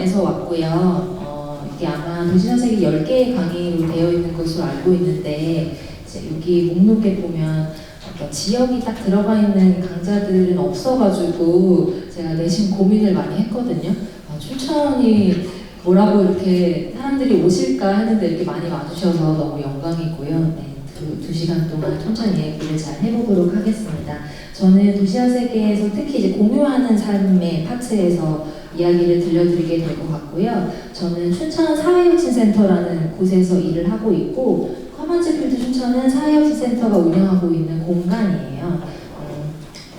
춘천에서 왔고요. 이게 아마 도시사색이 10개의 강의로 되어 있는 것으로 알고 있는데, 이제 여기 목록에 보면 지역이 딱 들어가 있는 강좌들은 없어가지고 제가 내심 고민을 많이 했거든요. 춘천이 뭐라고 이렇게 사람들이 오실까 했는데 이렇게 많이 와주셔서 너무 영광이고요. 네, 두 시간 동안 춘천 이야기를 잘 해보도록 하겠습니다. 저는 도시화 세계에서 특히 이제 공유하는 삶의 파트에서 이야기를 들려드리게 될 것 같고요. 저는 춘천 사회혁신센터라는 곳에서 일을 하고 있고, 커먼즈필드 춘천은 사회혁신센터가 운영하고 있는 공간이에요.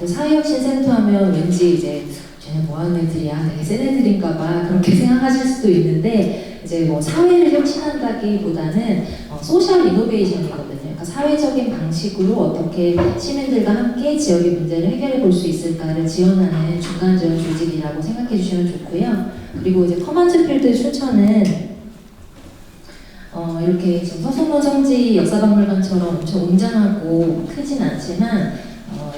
사회혁신센터 하면 왠지 이제 쟤는 뭐하는 애들이야, 되게 센 애들인가봐 그렇게 생각하실 수도 있는데, 이제 뭐 사회를 혁신한다기보다는 소셜 이노베이션이거든요. 그러니까 사회적인 방식으로 어떻게 시민들과 함께 지역의 문제를 해결해 볼 수 있을까를 지원하는 중간 지원 조직이라고 생각해 주시면 좋고요. 그리고 이제 커먼즈필드 춘천은 이렇게 지금 서성로 성지 역사박물관처럼 엄청 웅장하고 크진 않지만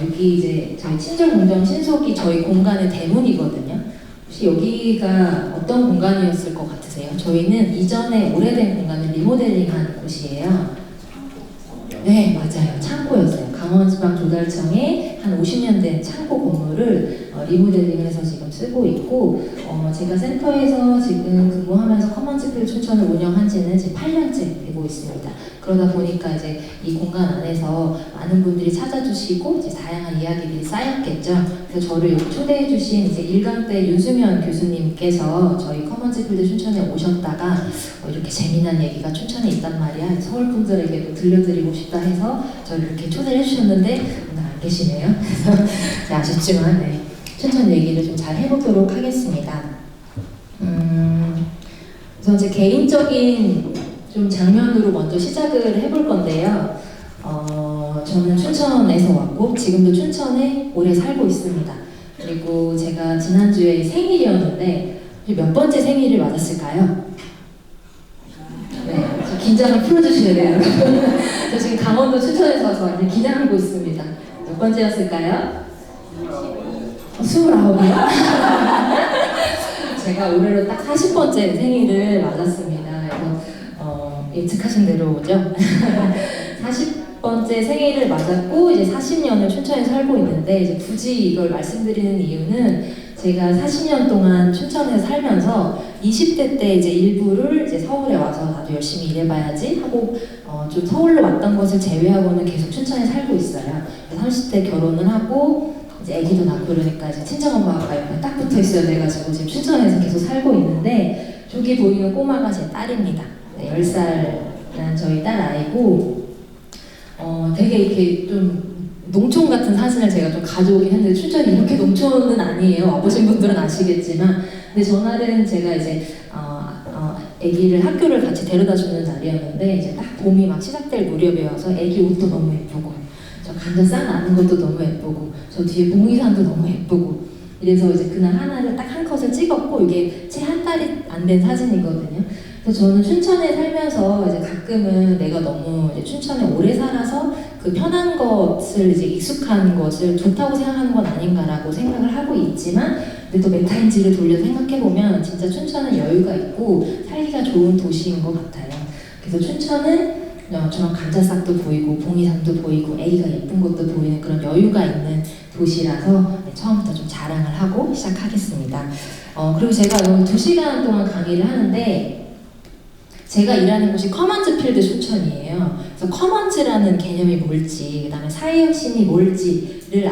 여기 이제 저희 친절공정 신속이 저희 공간의 대문이거든요. 혹시 여기가 어떤 공간이었을 것 같으세요? 저희는 이전에 오래된 공간을 리모델링한 곳이에요. 네, 맞아요. 창고였어요. 강원지방조달청에 한 50년 된 창고 건물을 리모델링을 해서 지금 쓰고 있고, 제가 센터에서 지금 근무하면서 커먼즈필드 춘천을 운영한 지는 지금 8년째 되고 있습니다. 그러다 보니까 이제 이 공간 안에서 많은 분들이 찾아주시고 이제 다양한 이야기들이 쌓였겠죠. 그래서 저를 여기 초대해주신 이제 일강대 윤수면 교수님께서 저희 커먼즈필드 춘천에 오셨다가 이렇게 재미난 얘기가 춘천에 있단 말이야. 서울 분들에게도 들려드리고 싶다 해서 저를 이렇게 초대를 해주셨는데 오늘 안 계시네요. 그래서 아쉽지만 네, 춘천 얘기를 좀 잘 해보도록 하겠습니다. 그래서 제 개인적인 좀 장면으로 먼저 시작을 해볼 건데요. 저는 춘천에서 왔고 지금도 춘천에 오래 살고 있습니다. 그리고 제가 지난주에 생일이었는데 몇 번째 생일을 맞았을까요? 네, 긴장을 풀어주셔야 돼요. 저 지금 강원도 춘천에서 와서 완전 기대하고 있습니다. 몇 번째였을까요? 29이요? 제가 올해로 딱 40번째 생일을 맞았습니다. 그래서 예측하신 대로죠. 40번째 생일을 맞았고 이제 40년을 춘천에 살고 있는데, 이제 굳이 이걸 말씀드리는 이유는 제가 40년 동안 춘천에서 살면서 20대 때 이제 일부를 이제 서울에 와서 나도 열심히 일해봐야지 하고 좀 서울로 왔던 것을 제외하고는 계속 춘천에 살고 있어요. 30대 결혼을 하고 이제 아기도 낳고 그러니까 이제 친정엄마가 옆에 딱 붙어 있어야 돼가지고 지금 춘천에서 계속 살고 있는데, 저기 보이는 꼬마가 제 딸입니다. 네, 10살이란 저희 딸 아이고, 되게 이렇게 좀 농촌 같은 사진을 제가 좀 가져오긴 했는데, 춘천이 이렇게 농촌은 아니에요. 와보신 분들은 아시겠지만. 근데 전날은 제가 이제 아기를 학교를 같이 데려다 주는 날이었는데, 이제 딱 봄이 막 시작될 무렵이어서 아기 옷도 너무 예쁘고, 저 감자 싹 나는 것도 너무 예쁘고, 저 뒤에 봉이산도 너무 예쁘고, 이래서 이제 그날 하나를 딱 한 컷을 찍었고, 이게 채 한 달이 안 된 사진이거든요. 그래서 저는 춘천에 살면서 이제 가끔은 내가 너무 이제 춘천에 오래 살아서 그 편한 것을 이제 익숙한 것을 좋다고 생각하는 건 아닌가라고 생각을 하고 있지만, 근데 또 메타인지를 돌려 생각해보면 진짜 춘천은 여유가 있고 살기가 좋은 도시인 것 같아요. 그래서 춘천은 저런 감자싹도 보이고 봉이산도 보이고 애기가 예쁜 것도 보이는 그런 여유가 있는 도시라서 처음부터 좀 자랑을 하고 시작하겠습니다. 그리고 제가 오늘 2시간 동안 강의를 하는데, 제가 일하는 곳이 커먼즈필드 춘천이에요. 그래서 커먼즈라는 개념이 뭘지, 그 다음에 사회혁신이 뭘지를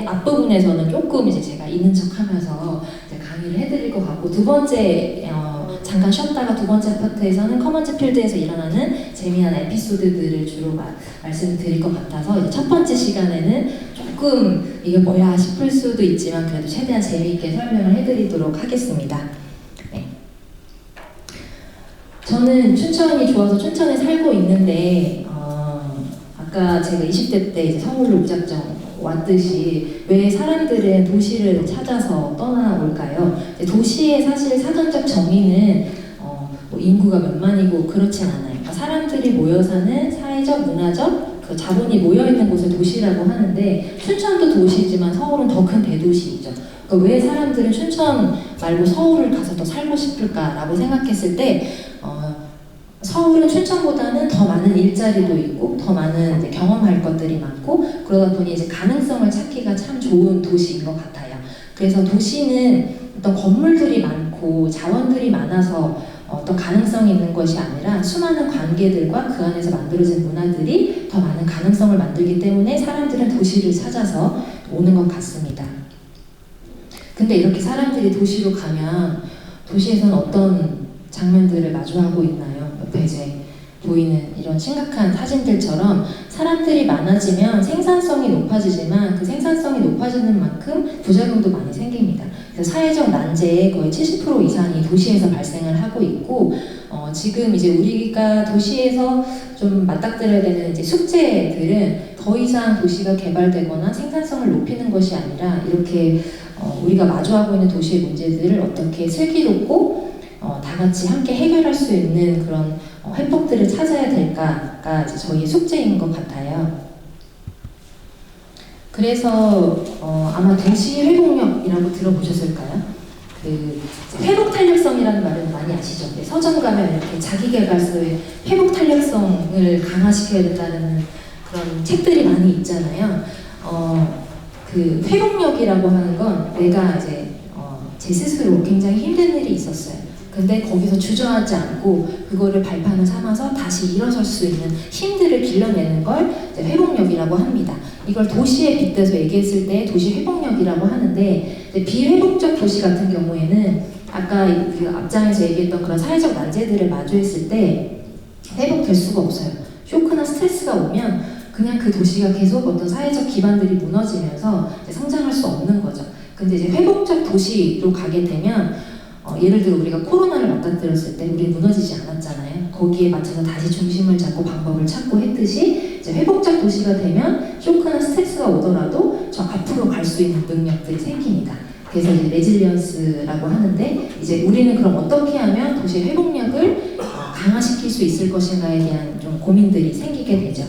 앞부분에서는 조금 이제 제가 있는 척 하면서 이제 강의를 해드릴 것 같고, 두 번째, 잠깐 쉬었다가 두 번째 파트에서는 커먼즈필드에서 일어나는 재미난 에피소드들을 주로 말씀을 드릴 것 같아서, 이제 첫 번째 시간에는 조금 이게 뭐야 싶을 수도 있지만 그래도 최대한 재미있게 설명을 해드리도록 하겠습니다. 네. 저는 춘천이 좋아서 춘천에 살고 있는데, 아까 제가 20대 때 이제 서울로 무작정 왔듯이 왜 사람들은 도시를 찾아서 떠나올까요? 도시의 사실 사전적 정의는 뭐 인구가 몇만이고 그렇진 않아요. 그러니까 사람들이 모여 사는 사회적, 문화적 그 자본이 모여 있는 곳을 도시라고 하는데, 춘천도 도시지만 서울은 더 큰 대도시이죠. 그러니까 그러니까 왜 사람들은 춘천 말고 서울을 가서 더 살고 싶을까라고 생각했을 때 서울은 춘천보다는 더 많은 일자리도 있고 더 많은 이제 경험할 것들이 많고 그러다 보니 이제 가능성을 찾기가 참 좋은 도시인 것 같아요. 그래서 도시는 어떤 건물들이 많고 자원들이 많아서 어떤 가능성이 있는 것이 아니라 수많은 관계들과 그 안에서 만들어진 문화들이 더 많은 가능성을 만들기 때문에 사람들은 도시를 찾아서 오는 것 같습니다. 근데 이렇게 사람들이 도시로 가면 도시에서는 어떤 장면들을 마주하고 있나요? 옆에 이제 보이는 이런 심각한 사진들처럼 사람들이 많아지면 생산성이 높아지지만 그 생산성이 높아지는 만큼 부작용도 많이 생깁니다. 그래서 사회적 난제의 거의 70% 이상이 도시에서 발생을 하고 있고 지금 이제 우리가 도시에서 좀 맞닥뜨려야 되는 이제 숙제들은 더 이상 도시가 개발되거나 생산성을 높이는 것이 아니라 이렇게 우리가 마주하고 있는 도시의 문제들을 어떻게 슬기롭고 다 같이 함께 해결할 수 있는 그런 해법들을 찾아야 될까가 이제 저희의 숙제인 것 같아요. 그래서 아마 도시 회복력이라고 들어보셨을까요? 그 회복 탄력성이라는 말은 많이 아시죠? 서점 가면 이렇게 자기계발서의 회복 탄력성을 강화시켜야 된다는 그런 책들이 많이 있잖아요. 그 회복력이라고 하는 건 내가 이제 제 스스로 굉장히 힘든 일이 있었어요. 근데 거기서 주저하지 않고 그거를 발판을 삼아서 다시 일어설 수 있는 힘들을 길러내는 걸 이제 회복력이라고 합니다. 이걸 도시에 빗대서 얘기했을 때 도시 회복력이라고 하는데 비회복적 도시 같은 경우에는 아까 그 앞장에서 얘기했던 그런 사회적 난제들을 마주했을 때 회복될 수가 없어요. 쇼크나 스트레스가 오면 그냥 그 도시가 계속 어떤 사회적 기반들이 무너지면서 성장할 수 없는 거죠. 근데 이제 회복적 도시로 가게 되면 예를 들어 우리가 코로나를 맞닥뜨렸을 때 우리 무너지지 않았잖아요. 거기에 맞춰서 다시 중심을 잡고 방법을 찾고 했듯이 이제 회복적 도시가 되면 쇼크나 스트레스가 오더라도 저 앞으로 갈 수 있는 능력들이 생깁니다. 그래서 이제 레질리언스라고 하는데 이제 우리는 그럼 어떻게 하면 도시의 회복력을 강화시킬 수 있을 것인가에 대한 좀 고민들이 생기게 되죠.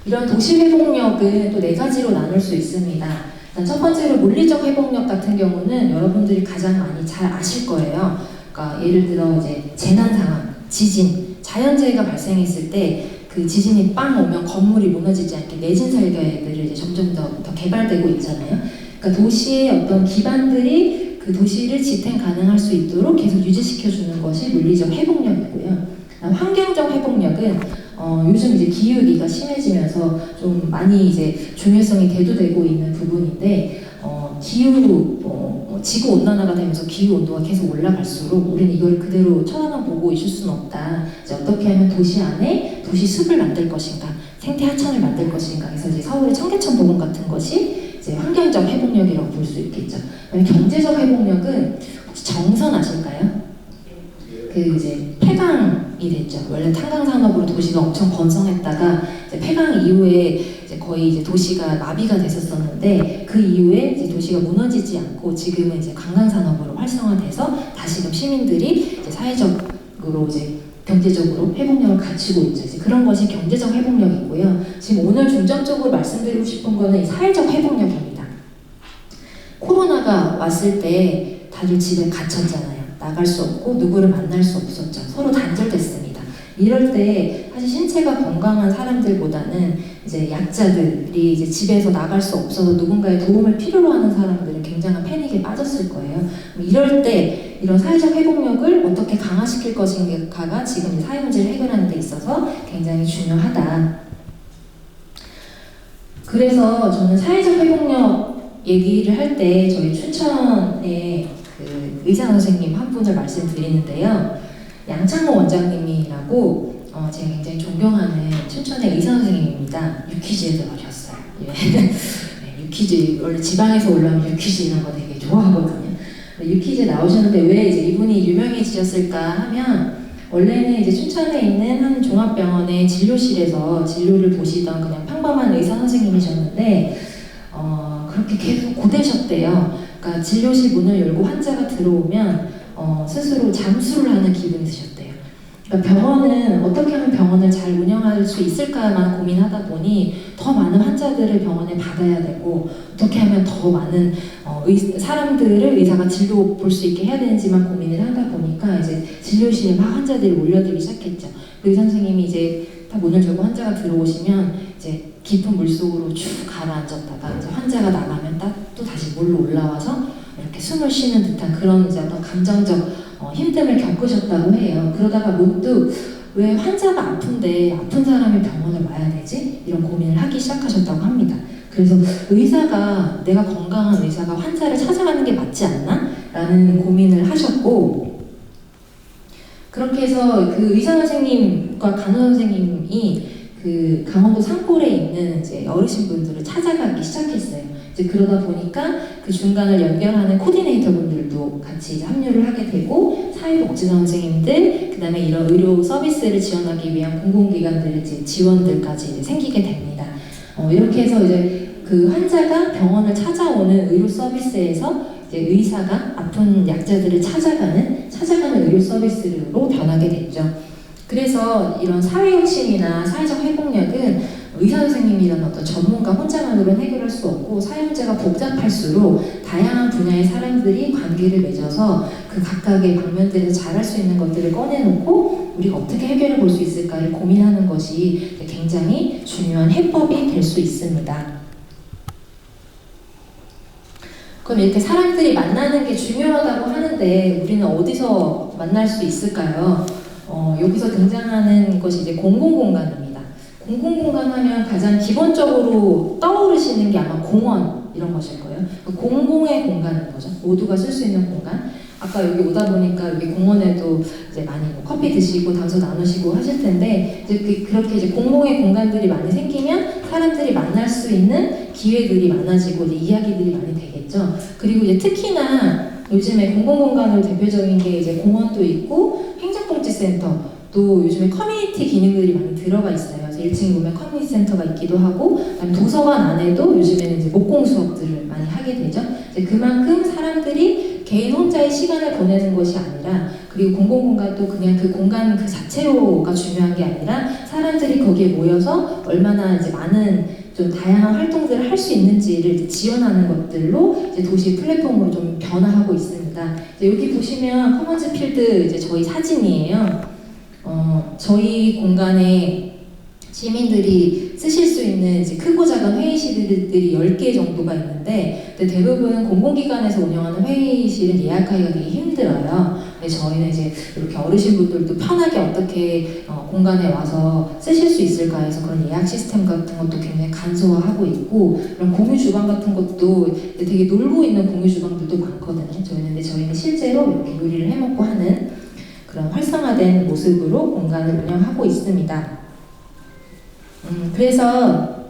이런 도시 회복력은 또 4가지로 나눌 수 있습니다. 첫 번째로 물리적 회복력 같은 경우는 여러분들이 가장 많이 잘 아실 거예요. 그러니까 예를 들어 이제 재난 상황, 지진, 자연재해가 발생했을 때 그 지진이 빵 오면 건물이 무너지지 않게 내진 설계들이 이제 점점 더 개발되고 있잖아요. 그러니까 도시의 어떤 기반들이 그 도시를 지탱 가능할 수 있도록 계속 유지시켜주는 것이 물리적 회복력이고요. 환경적 회복력은 요즘 이제 기후위기가 심해지면서 좀 많이 이제 중요성이 대두되고 있는 부분인데 지구 온난화가 되면서 기후 온도가 계속 올라갈수록 우리는 이걸 그대로 쳐다만 보고 있을 수는 없다. 이제 어떻게 하면 도시 안에 도시 숲을 만들 것인가, 생태 하천을 만들 것인가 해서 이제 서울의 청계천 복원 같은 것이 이제 환경적 회복력이라고 볼 수 있겠죠. 경제적 회복력은 혹시 정선 아실까요? 그 이제 폐강이 됐죠. 원래 탄광 산업으로 도시가 엄청 번성했다가 이제 폐강 이후에 이제 거의 이제 도시가 마비가 됐었는데 그 이후에 이제 도시가 무너지지 않고 지금은 이제 관광 산업으로 활성화돼서 다시금 시민들이 이제 사회적으로 이제 경제적으로 회복력을 갖추고 있죠. 이제 그런 것이 경제적 회복력이고요. 지금 오늘 중점적으로 말씀드리고 싶은 거는 이 사회적 회복력입니다. 코로나가 왔을 때 다들 집에 갇혔잖아요. 나갈 수 없고 누구를 만날 수 없었죠. 서로 단절됐습니다. 이럴 때 사실 신체가 건강한 사람들보다는 이제 약자들이 이제 집에서 나갈 수 없어서 누군가의 도움을 필요로 하는 사람들은 굉장한 패닉에 빠졌을 거예요. 이럴 때 이런 사회적 회복력을 어떻게 강화시킬 것인가가 지금 사회 문제를 해결하는 데 있어서 굉장히 중요하다. 그래서 저는 사회적 회복력 얘기를 할 때 저희 춘천에 그 의사 선생님 한 분을 말씀드리는데요. 양창모 원장님이라고 제가 굉장히 존경하는 춘천의 의사 선생님입니다. 유퀴즈에서 나오셨어요. 예. 네, 유퀴즈 원래 지방에서 올라오면 유퀴즈 이런 거 되게 좋아하거든요. 유퀴즈에 나오셨는데 왜 이제 이분이 유명해지셨을까 하면 원래는 이제 춘천에 있는 한 종합병원의 진료실에서 진료를 보시던 그냥 평범한 의사 선생님이셨는데 그렇게 계속 고되셨대요. 그러니까 진료실 문을 열고 환자가 들어오면 스스로 잠수를 하는 기분이 드셨대요. 그러니까 병원은 어떻게 하면 병원을 잘 운영할 수 있을까만 고민하다 보니 더 많은 환자들을 병원에 받아야 되고 어떻게 하면 더 많은 사람들을 의사가 진료 볼 수 있게 해야 되는지만 고민을 하다 보니까 이제 진료실에 막 환자들이 몰려들기 시작했죠. 의사 선생님이 이제 딱 문을 열고 환자가 들어오시면 이제 깊은 물속으로 쭉 가라앉았다가 이제 환자가 나가면 또 다시 물로 올라와서 이렇게 숨을 쉬는 듯한 그런 이제 어떤 감정적 힘듦을 겪으셨다고 해요. 그러다가 문득 왜 환자가 아픈데 아픈 사람이 병원을 와야 되지? 이런 고민을 하기 시작하셨다고 합니다. 그래서 내가 건강한 의사가 환자를 찾아가는 게 맞지 않나? 라는 고민을 하셨고, 그렇게 해서 그 의사 선생님과 간호 선생님이 그 강원도 산골에 있는 이제 어르신분들을 찾아가기 시작했어요. 이제 그러다 보니까 그 중간을 연결하는 코디네이터 분들도 같이 이제 합류를 하게 되고, 사회복지사 선생님들, 그 다음에 이런 의료 서비스를 지원하기 위한 공공기관들의 지원들까지 이제 생기게 됩니다. 이렇게 해서 이제 그 환자가 병원을 찾아오는 의료 서비스에서 이제 의사가 아픈 약자들을 찾아가는 의료 서비스로 변하게 됐죠. 그래서 이런 사회혁신이나 사회적 회복력은 의사 선생님이라는 어떤 전문가 혼자만으로는 해결할 수 없고, 사회 문제가 복잡할수록 다양한 분야의 사람들이 관계를 맺어서 그 각각의 방면들에서 잘할 수 있는 것들을 꺼내놓고 우리가 어떻게 해결해 볼 수 있을까를 고민하는 것이 굉장히 중요한 해법이 될 수 있습니다. 그럼 이렇게 사람들이 만나는 게 중요하다고 하는데 우리는 어디서 만날 수 있을까요? 여기서 등장하는 것이 이제 공공공간입니다. 공공공간 하면 가장 기본적으로 떠오르시는 게 아마 공원 이런 것일 거예요. 공공의 공간인 거죠. 모두가 쓸 수 있는 공간. 아까 여기 오다 보니까 여기 공원에도 이제 많이 커피 드시고 담소 나누시고 하실 텐데, 이제 그렇게 이제 공공의 공간들이 많이 생기면 사람들이 만날 수 있는 기회들이 많아지고 이제 이야기들이 많이 되겠죠. 그리고 이제 특히나 요즘에 공공공간으로 대표적인 게 이제 공원도 있고 행정복지센터, 또 요즘에 커뮤니티 기능들이 많이 들어가 있어요. 1층에 보면 커뮤니티 센터가 있기도 하고, 그다음에 도서관 안에도 요즘에는 이제 목공 수업들을 많이 하게 되죠. 이제 그만큼 사람들이 개인 혼자의 시간을 보내는 것이 아니라, 그리고 공공공간도 그냥 그 공간 그 자체로가 중요한 게 아니라 사람들이 거기에 모여서 얼마나 이제 많은 좀 다양한 활동들을 할 수 있는지를 이제 지원하는 것들로 이제 도시 플랫폼으로 좀 변화하고 있습니다. 이제 여기 보시면 커먼즈 필드 이제 저희 사진이에요. 저희 공간에 시민들이 쓰실 수 있는 이제 크고 작은 회의실들이 10개 정도가 있는데, 대부분 공공기관에서 운영하는 회의실은 예약하기가 되게 힘들어요. 저희는 이제 이렇게 어르신분들도 편하게 어떻게 공간에 와서 쓰실 수 있을까 해서 그런 예약 시스템 같은 것도 굉장히 간소화하고 있고, 이런 공유 주방 같은 것도 되게 놀고 있는 공유 주방들도 많거든요. 저희는 실제로 이렇게 요리를 해먹고 하는 그런 활성화된 모습으로 공간을 운영하고 있습니다. 그래서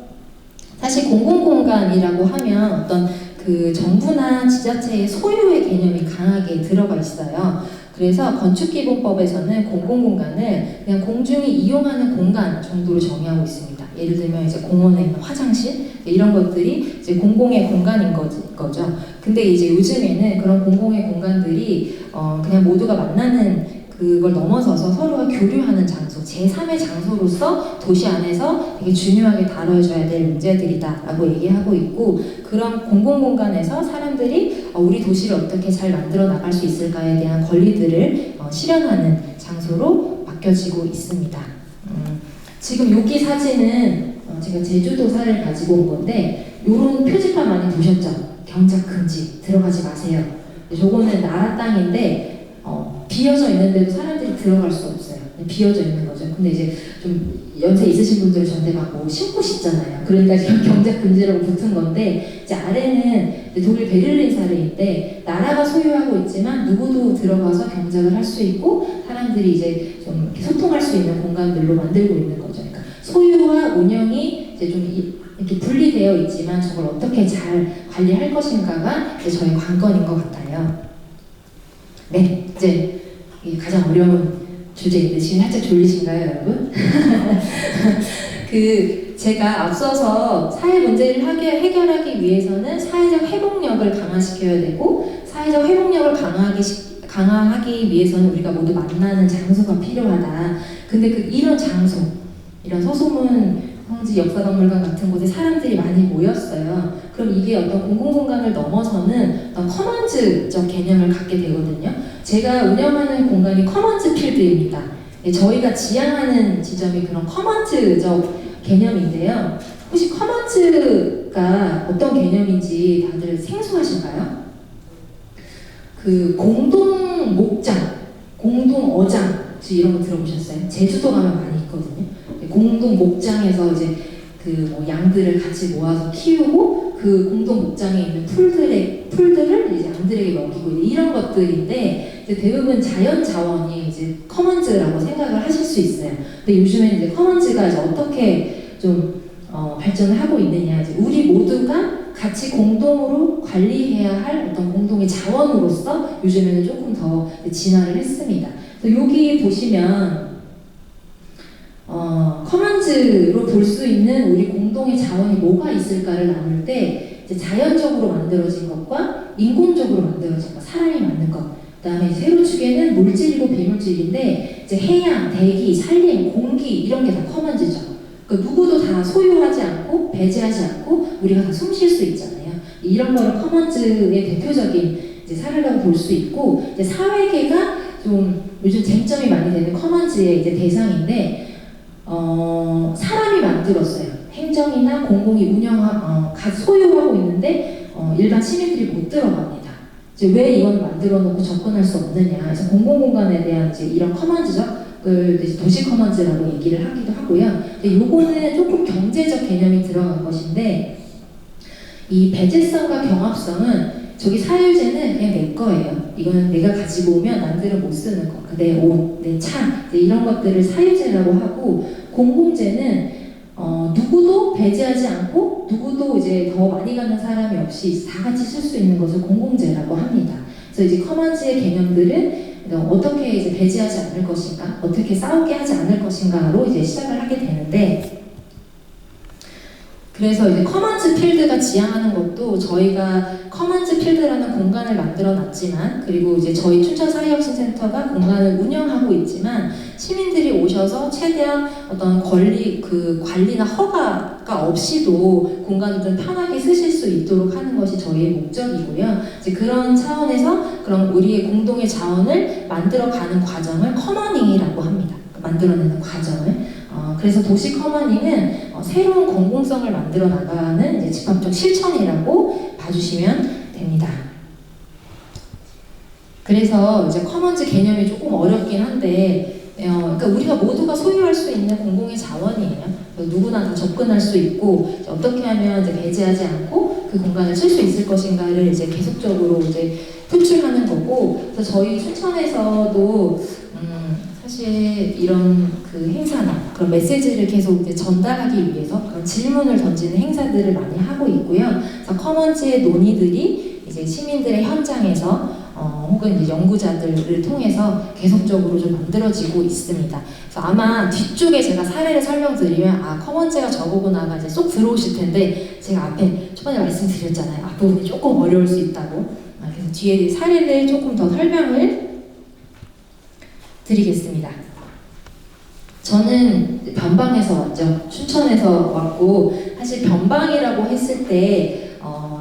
사실 공공공간이라고 하면 어떤 그 정부나 지자체의 소유의 개념이 강하게 들어가 있어요. 그래서 건축기본법에서는 공공공간을 그냥 공중이 이용하는 공간 정도로 정의하고 있습니다. 예를 들면 이제 공원에 있는 화장실 이런 것들이 이제 공공의 공간인 거죠. 근데 이제 요즘에는 그런 공공의 공간들이 그냥 모두가 만나는 그걸 넘어서서 서로가 교류하는 장소, 제3의 장소로서 도시 안에서 되게 중요하게 다뤄져야 될 문제들이다 라고 얘기하고 있고, 그런 공공공간에서 사람들이 우리 도시를 어떻게 잘 만들어 나갈 수 있을까에 대한 권리들을 실현하는 장소로 바뀌어지고 있습니다. 지금 여기 사진은 제가 제주도사를 가지고 온 건데, 이런 표지판 많이 보셨죠? 경작 금지, 들어가지 마세요. 저거는 나라 땅인데 비어져 있는데도 사람들이 들어갈 수 없어요. 비어져 있는 거죠. 근데 이제 좀 연세 있으신 분들은 저한테 막 신고 싶잖아요. 그러니까 경작 금지라고 붙은 건데, 이제 아래는 독일 베를린 사례인데, 나라가 소유하고 있지만 누구도 들어가서 경작을 할 수 있고 사람들이 이제 좀 소통할 수 있는 공간들로 만들고 있는 거죠. 그러니까 소유와 운영이 이제 좀 이렇게 분리되어 있지만 저걸 어떻게 잘 관리할 것인가가 이제 저희 관건인 것 같아요. 네, 이제 가장 어려운 주제인데 지금 살짝 졸리신가요, 여러분? 제가 앞서서 사회 문제를 해결하기 위해서는 사회적 회복력을 강화시켜야 되고, 사회적 회복력을 강화하기 위해서는 우리가 모두 만나는 장소가 필요하다. 근데 이런 장소, 이런 서소문 황지 역사박물관 같은 곳에 사람들이 많이 모였어요. 그럼 이게 어떤 공공공간을 넘어서는 어떤 커먼즈적 개념을 갖게 되거든요. 제가 운영하는 공간이 커먼즈 필드입니다. 저희가 지향하는 지점이 그런 커먼즈적 개념인데요. 혹시 커먼즈가 어떤 개념인지 다들 생소하신가요? 그 공동 목장, 공동 어장 이런 거 들어보셨어요? 제주도 가면 많이 있거든요. 공동 목장에서 이제 그 뭐 양들을 같이 모아서 키우고 그 공동 목장에 있는 풀들을 이제 양들에게 먹이고 이런 것들인데 이제 대부분 자연 자원이 이제 커먼즈라고 생각을 하실 수 있어요. 근데 요즘에는 이제 커먼즈가 이제 어떻게 좀 발전을 하고 있느냐, 이제 우리 모두가 같이 공동으로 관리해야 할 어떤 공동의 자원으로서 요즘에는 조금 더 진화를 했습니다. 그래서 여기 보시면 커먼즈로 볼 수 있는 우리 공동의 자원이 뭐가 있을까를 나눌 때 이제 자연적으로 만들어진 것과 인공적으로 만들어진 것, 사람이 만든 것, 그다음에 세로축에는 물질이고 비물질인데 이제 해양, 대기, 산림, 공기 이런 게 다 커먼즈죠. 그러니까 누구도 다 소유하지 않고 배제하지 않고 우리가 다 숨 쉴 수 있잖아요. 이런 거를 커먼즈의 대표적인 이제 사례라고 볼 수 있고, 이제 사회계가 좀 요즘 쟁점이 많이 되는 커먼즈의 이제 대상인데, 사람이 만들었어요. 행정이나 공공이 소유하고 있는데 일반 시민들이 못 들어갑니다. 이제 왜 이건 만들어 놓고 접근할 수 없느냐. 그래서 공공공간에 대한 이제 이런 커먼즈적을 도시 커먼즈라고 얘기를 하기도 하고요. 근데 요거는 조금 경제적 개념이 들어간 것인데, 이 배제성과 경합성은 저기 사유제는 그냥 내 거예요. 이거는 내가 가지고 오면 남들은 못 쓰는 거. 내 옷, 내 차, 이런 것들을 사유제라고 하고, 공공재는 누구도 배제하지 않고 누구도 이제 더 많이 갖는 사람이 없이 다 같이 쓸 수 있는 것을 공공재라고 합니다. 그래서 이제 커먼즈의 개념들은 어떻게 이제 배제하지 않을 것인가, 어떻게 싸우게 하지 않을 것인가로 이제 시작을 하게 되는데, 그래서 이제 커먼즈 필드가 지향하는 것도 저희가 커먼즈 필드라는 공간을 만들어 놨지만, 그리고 이제 저희 춘천사회혁신센터가 공간을 운영하고 있지만, 시민들이 오셔서 최대한 어떤 관리나 허가가 없이도 공간을 좀 편하게 쓰실 수 있도록 하는 것이 저희의 목적이고요. 이제 그런 차원에서 그런 우리의 공동의 자원을 만들어가는 과정을 커머닝이라고 합니다. 만들어내는 과정을. 그래서 도시 커머닝은 새로운 공공성을 만들어 나가는 이제 집합적 실천이라고 봐주시면 됩니다. 그래서 이제 커먼즈 개념이 조금 어렵긴 한데, 그러니까 우리가 모두가 소유할 수 있는 공공의 자원이에요. 누구나 다 접근할 수 있고, 어떻게 하면 이제 배제하지 않고 그 공간을 쓸 수 있을 것인가를 이제 계속적으로 이제 표출하는 거고, 그래서 저희 춘천에서도 사실 이런 그 행사나 그런 메시지를 계속 이제 전달하기 위해서 그런 질문을 던지는 행사들을 많이 하고 있고요. 그래서 커먼즈의 논의들이 이제 시민들의 현장에서 혹은 이제 연구자들을 통해서 계속적으로 좀 만들어지고 있습니다. 그래서 아마 뒤쪽에 제가 사례를 설명드리면 커먼즈가 저거구나가 이제 쏙 들어오실 텐데, 제가 앞에 초반에 말씀드렸잖아요. 앞부분이 조금 어려울 수 있다고. 그래서 뒤에 사례를 조금 더 설명을 드리겠습니다. 저는 변방에서 왔죠. 춘천에서 왔고, 사실 변방이라고 했을 때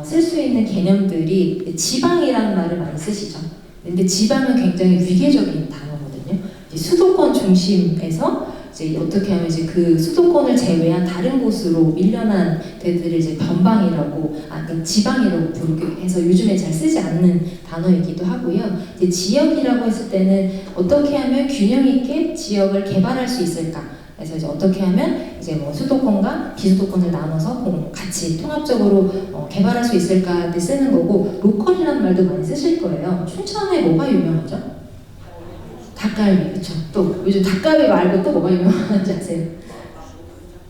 쓸 수 있는 개념들이 지방이라는 말을 많이 쓰시죠. 근데 지방은 굉장히 위계적인 단어거든요. 이제 수도권 중심에서 이제 어떻게 하면 이제 그 수도권을 제외한 다른 곳으로 밀려난 데들을 이제 변방이라고, 그러니까 지방이라고 부르게 해서 요즘에 잘 쓰지 않는 단어이기도 하고요. 이제 지역이라고 했을 때는 어떻게 하면 균형 있게 지역을 개발할 수 있을까? 그래서 이제 어떻게 하면 이제 뭐 수도권과 비수도권을 나눠서 같이 통합적으로 개발할 수 있을까 때 쓰는 거고, 로컬이라는 말도 많이 쓰실 거예요. 춘천에 뭐가 유명하죠? 닭갈비, 그쵸? 또 요즘 닭갈비 말고 또 뭐가 유명한지 아세요?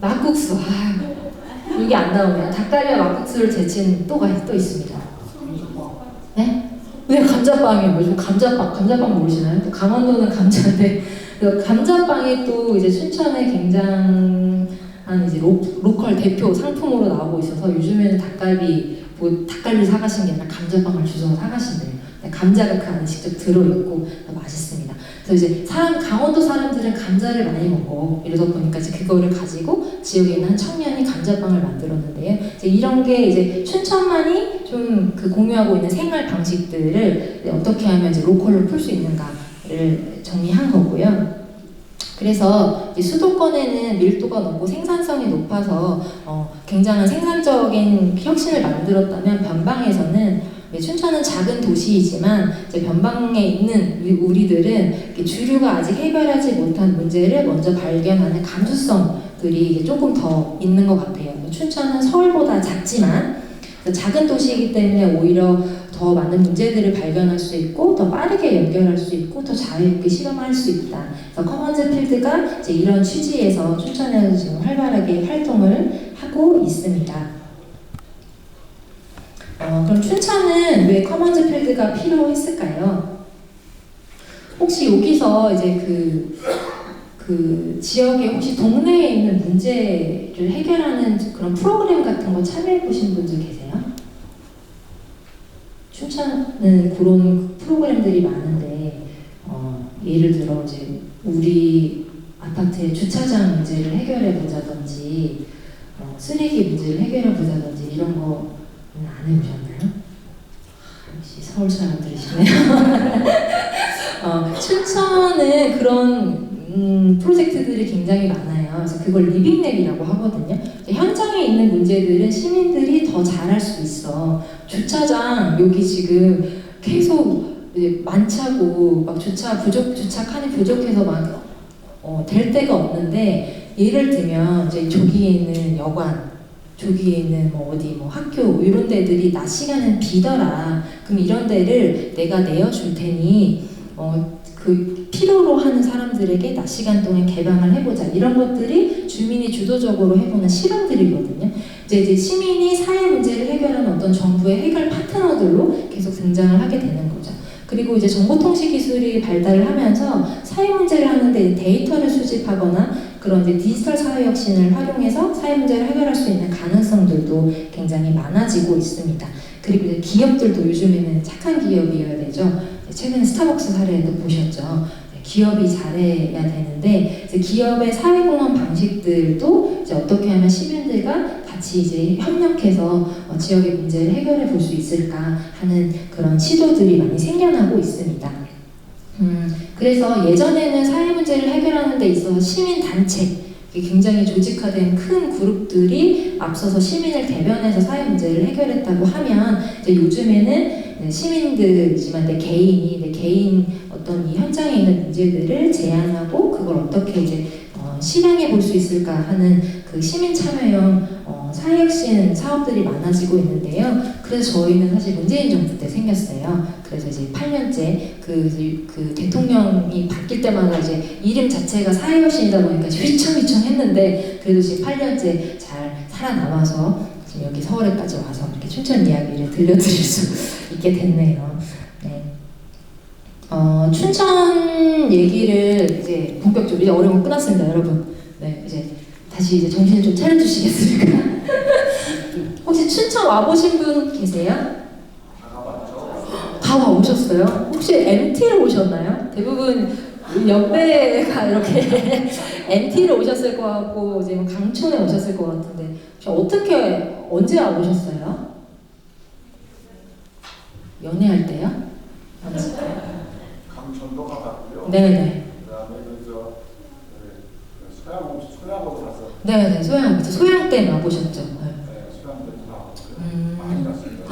막국수. 여기 안 나오네요. 닭갈비와 막국수를 제친 또 있습니다. 네? 왜 감자빵이에요? 요즘 감자빵 모르시나요? 또 강원도는 감자인데, 감자빵이 또 이제 춘천에 굉장한 이제 로컬 대표 상품으로 나오고 있어서 요즘에는 닭갈비 사가신 게 아니라 감자빵을 주워서 사가신대요. 감자가 그 안에 직접 들어있고 맛있습니다. 그래서 이제 강원도 사람들은 감자를 많이 먹고 이러다 보니까 이제 그거를 가지고 지역에 있는 한 청년이 감자빵을 만들었는데요. 이제 이런 게 이제 춘천만이 좀 그 공유하고 있는 생활 방식들을 어떻게 하면 이제 로컬로 풀 수 있는가를 정리한 거고요. 그래서 수도권에는 밀도가 높고 생산성이 높아서 굉장한 생산적인 혁신을 만들었다면 변방에서는 춘천은 작은 도시이지만 이제 변방에 있는 우리들은 주류가 아직 해결하지 못한 문제를 먼저 발견하는 감수성들이 이제 조금 더 있는 것 같아요. 춘천은 서울보다 작지만 작은 도시이기 때문에 오히려 더 많은 문제들을 발견할 수 있고 더 빠르게 연결할 수 있고 더 자유롭게 실험할 수 있다. 그래서 커먼즈 필드가 이제 이런 취지에서 춘천에서 지금 활발하게 활동을 하고 있습니다. 그럼 춘천은 왜 커먼즈 필드가 필요했을까요? 혹시 여기서 이제 그 지역에 혹시 동네에 있는 문제를 해결하는 그런 프로그램 같은 거 참여해 보신 분들 계세요? 춘천은 그런 프로그램들이 많은데 예를 들어 이제 우리 아파트의 주차장 문제를 해결해 보자든지 쓰레기 문제를 해결해 보자든지 이런 거는 안 해보셨나요? 역시 서울 사람들이시네요. 춘천은 그런 프로젝트들이 굉장히 많아요. 그래서 그걸 리빙랩이라고 하거든요. 현장에 있는 문제들은 시민들이 더 잘할 수 있어. 주차장 여기 지금 계속 만차고 막 주차칸이 부족해서 막 될 데가 없는데 예를 들면 이제 조기에 있는 여관, 조기에 있는 어디 학교 이런 데들이 낮 시간엔 비더라. 그럼 이런 데를 내가 내어줄 테니 그 필요로 하는 사람들에게 낮 시간 동안 개방을 해보자. 이런 것들이 주민이 주도적으로 해보는 실험들이거든요. 이제 시민이 사회 문제를 해결하는 어떤 정부의 해결 파트너들로 계속 등장을 하게 되는 거죠. 그리고 이제 정보통신 기술이 발달을 하면서 사회 문제를 하는데 데이터를 수집하거나 그런 이제 디지털 사회 혁신을 활용해서 사회 문제를 해결할 수 있는 가능성들도 굉장히 많아지고 있습니다. 그리고 이제 기업들도 요즘에는 착한 기업이어야 되죠. 최근에 스타벅스 사례도 보셨죠. 기업이 잘해야 되는데 이제 기업의 사회공헌 방식들도 이제 어떻게 하면 시민들과 같이 이제 협력해서 지역의 문제를 해결해 볼 수 있을까 하는 그런 시도들이 많이 생겨나고 있습니다. 그래서 예전에는 사회 문제를 해결하는 데 있어서 시민단체, 굉장히 조직화된 큰 그룹들이 앞서서 시민을 대변해서 사회 문제를 해결했다고 하면 이제 요즘에는 시민들이지만 내 개인 어떤 이 현장에 있는 문제들을 제안하고 그걸 어떻게 이제 실행해 볼 수 있을까 하는 그 시민 참여형 사회혁신 사업들이 많아지고 있는데요. 그래서 저희는 사실 문재인 정부 때 생겼어요. 그래서 이제 8년째 그 대통령이 바뀔 때마다 이제 이름 자체가 사회혁신이다 보니까 휘청휘청 했는데 그래도 지금 8년째 잘 살아남아서 지금 여기 서울에까지 와서 이렇게 춘천 이야기를 들려드릴 수 있게 됐네요. 네. 춘천 얘기를 이제 본격적으로 이제 어려운 거 끝났습니다, 여러분. 네, 이제 다시 이제 정신을 좀 차려주시겠습니까? 혹시 춘천 와보신 분 계세요? 다 와보셨어요? 혹시 MT를 오셨나요? 대부분 연배가 이렇게 MT를 오셨을 것 같고 이제 강촌에 오셨을 것 같은데 언제 와보셨어요? 연애할 때요? 강촌도 가봤고요. 네네. 그다음에 소양으로 가서. 네네, 소양 때 와보셨죠? 네, 소양 때도 가봤고요. 많이 갔습니다.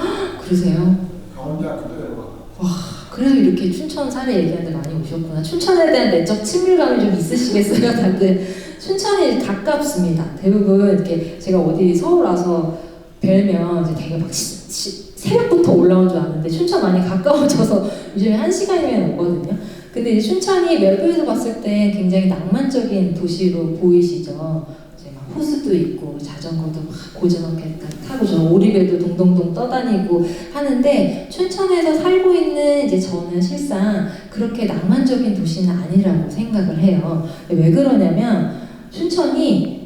그러세요? 강원대학교도 내려갔고. 와, 그래서 이렇게 춘천 사례 얘기하는데 많이 오셨구나. 춘천에 대한 내적 친밀감이 좀 있으시겠어요, 다들? 춘천이 가깝습니다. 대부분 이렇게 제가 어디 서울 와서 뵈면 이제 되게 막 새벽부터 올라온 줄 아는데 춘천 많이 가까워져서 요즘에 1시간이면 오거든요. 근데 이제 춘천이 외부에서 봤을 때 굉장히 낭만적인 도시로 보이시죠. 이제 막 호수도 있고 자전거도 막 고즈넉하게 타고 저 오리배도 동동동 떠다니고 하는데 춘천에서 살고 있는 이제 저는 실상 그렇게 낭만적인 도시는 아니라고 생각을 해요. 왜 그러냐면 춘천이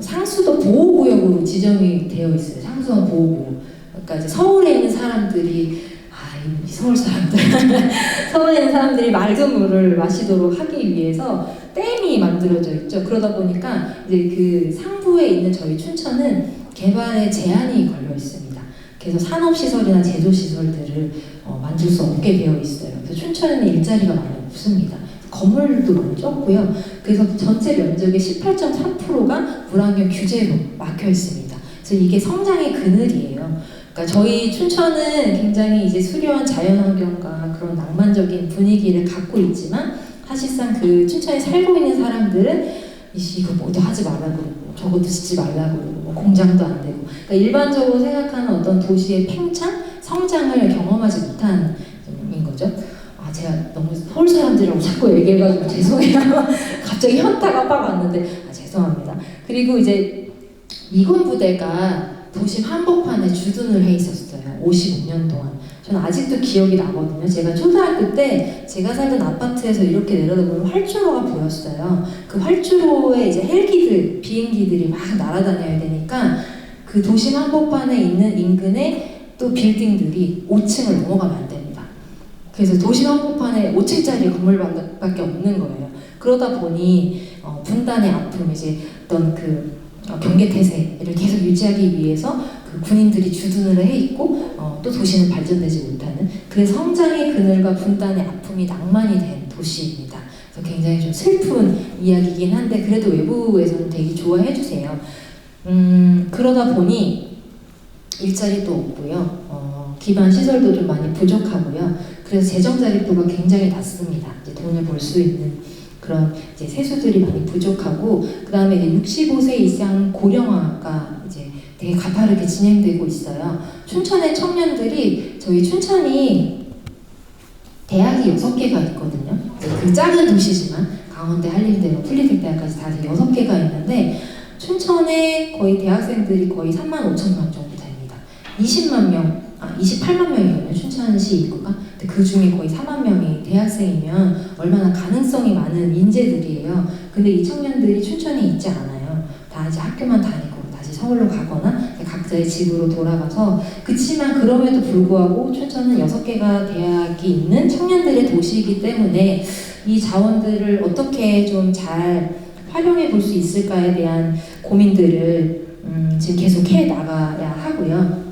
상수도 보호구역으로 지정이 되어 있어요. 상수원 보호구역. 그러니까 이제 서울에 있는 사람들이 이 서울 사람들 서울에 있는 사람들이 맑은 물을 마시도록 하기 위해서 댐이 만들어져 있죠. 그러다 보니까 이제 그 상부에 있는 저희 춘천은 개발에 제한이 걸려 있습니다. 그래서 산업시설이나 제조시설들을 만들 수 없게 되어 있어요. 그래서 춘천에는 일자리가 많이 없습니다. 건물도 많이 적고요. 그래서 전체 면적의 18.3%가 물환경 규제로 막혀 있습니다. 그래서 이게 성장의 그늘이에요. 그러니까 저희 춘천은 굉장히 이제 수려한 자연환경과 그런 낭만적인 분위기를 갖고 있지만 사실상 그 춘천에 살고 있는 사람들은 이거 뭐도 하지 말라고 그러고 저것도 짓지 말라고 그러고 뭐 공장도 안 되고 그러니까 일반적으로 생각하는 어떤 도시의 팽창, 성장을 경험하지 못한 인 거죠. 제가 너무 서울 사람들이라고 자꾸 얘기해가지고 죄송해요. 갑자기 현타가 빡 왔는데 죄송합니다. 그리고 이제 미군 부대가 도심 한복판에 주둔을 해 있었어요. 55년 동안. 저는 아직도 기억이 나거든요. 제가 초등학교 때 제가 살던 아파트에서 이렇게 내려다보면 활주로가 보였어요. 그 활주로에 이제 헬기들, 비행기들이 막 날아다녀야 되니까 그 도심 한복판에 있는 인근에 또 빌딩들이 5층을 넘어가면 안 됩니다. 그래서 도심 한복판에 5층짜리 건물밖에 없는 거예요. 그러다 보니 분단의 아픔, 이제 어떤 그 경계태세를 계속 유지하기 위해서 그 군인들이 주둔을 해 있고 또 도시는 발전되지 못하는 그 성장의 그늘과 분단의 아픔이 낭만이 된 도시입니다. 그래서 굉장히 좀 슬픈 이야기이긴 한데 그래도 외부에서는 되게 좋아해 주세요. 그러다 보니 일자리도 없고요. 기반 시설도 좀 많이 부족하고요. 그래서 재정자립도가 굉장히 낮습니다. 이제 돈을 벌 수 있는 그런 이제 세수들이 많이 부족하고 그 다음에 65세 이상 고령화가 이제 되게 가파르게 진행되고 있어요. 춘천의 청년들이 저희 춘천이 대학이 6개가 있거든요. 그 작은 도시지만 강원대, 한림대, 풀리택대학까지 다 6개가 있는데 춘천에 거의 대학생들이 거의 3만 5천 명 정도 됩니다. 28만 명이거든요. 춘천시 인구가. 근데 그 중에 거의 4만 명이 대학생이면 얼마나 가능성이 많은 인재들이에요. 근데 이 청년들이 춘천에 있지 않아요. 다 이제 학교만 다니고 다시 서울로 가거나 각자의 집으로 돌아가서 그치만 그럼에도 불구하고 춘천은 6개가 대학이 있는 청년들의 도시이기 때문에 이 자원들을 어떻게 좀 잘 활용해 볼 수 있을까에 대한 고민들을 지금 계속 해 나가야 하고요.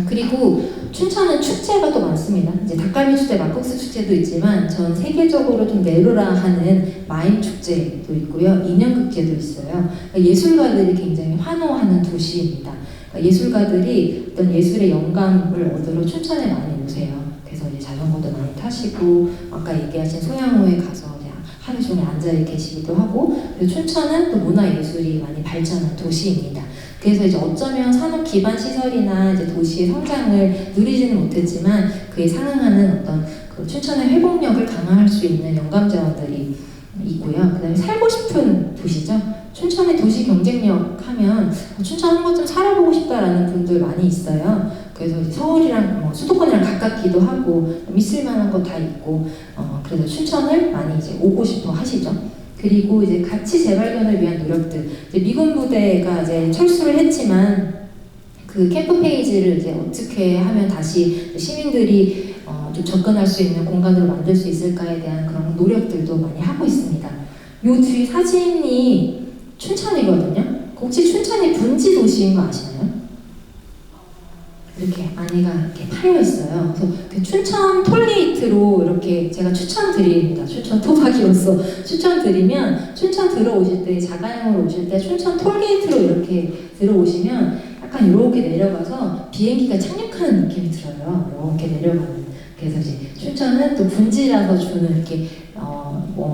그리고 춘천은 축제가 또 많습니다. 이제 닭갈비 축제, 막국수 축제도 있지만 전 세계적으로 좀 내로라 하는 마임 축제도 있고요. 인형극제도 있어요. 그러니까 예술가들이 굉장히 환호하는 도시입니다. 그러니까 예술가들이 어떤 예술의 영감을 얻으러 춘천에 많이 오세요. 그래서 이제 자전거도 많이 타시고 아까 얘기하신 소양호에 가서 하루 종일 앉아 계시기도 하고 그리고 춘천은 또 문화예술이 많이 발전한 도시입니다. 그래서 이제 어쩌면 산업 기반 시설이나 이제 도시의 성장을 누리지는 못했지만 그에 상응하는 어떤 그 춘천의 회복력을 강화할 수 있는 영감 자원들이 있고요. 그다음에 살고 싶은 도시죠. 춘천의 도시 경쟁력 하면 춘천 한 번쯤 살아보고 싶다라는 분들 많이 있어요. 그래서 이제 서울이랑 수도권이랑 가깝기도 하고 있을 만한 거 다 있고 그래서 춘천을 많이 이제 오고 싶어 하시죠. 그리고 이제 가치 재발견을 위한 노력들. 이제 미군 부대가 이제 철수를 했지만 그 캠프 페이지를 이제 어떻게 하면 다시 시민들이 좀 접근할 수 있는 공간으로 만들 수 있을까에 대한 그런 노력들도 많이 하고 있습니다. 요 뒤 사진이 춘천이거든요. 혹시 춘천이 분지 도시인 거 아시나요? 이렇게 안에가 이렇게 파여 있어요. 그래서 그 춘천 톨게이트로 이렇게 제가 추천드립니다. 춘천 토박이로서 추천드리면 춘천 들어오실 때 자가용으로 오실 때 춘천 톨게이트로 이렇게 들어오시면 약간 이렇게 내려가서 비행기가 착륙하는 느낌이 들어요. 이렇게 내려가는. 그래서 이제 춘천은 또 분지라서 주는 이렇게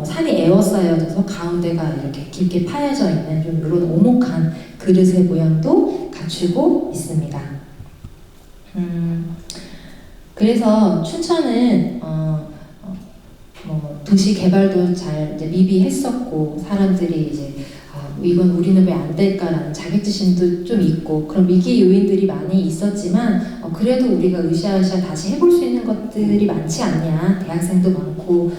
산이 에워싸여져서 가운데가 이렇게 깊게 파여져 있는 좀 이런 오목한 그릇의 모양도 갖추고 있습니다. 그래서 춘천은 도시 개발도 잘 이제 미비했었고 사람들이 이제 이건 우리는 왜 안 될까라는 자격지심도 좀 있고 그런 위기 요인들이 많이 있었지만 그래도 우리가 으쌰으쌰 다시 해볼 수 있는 것들이 많지 않냐. 대학생도 많고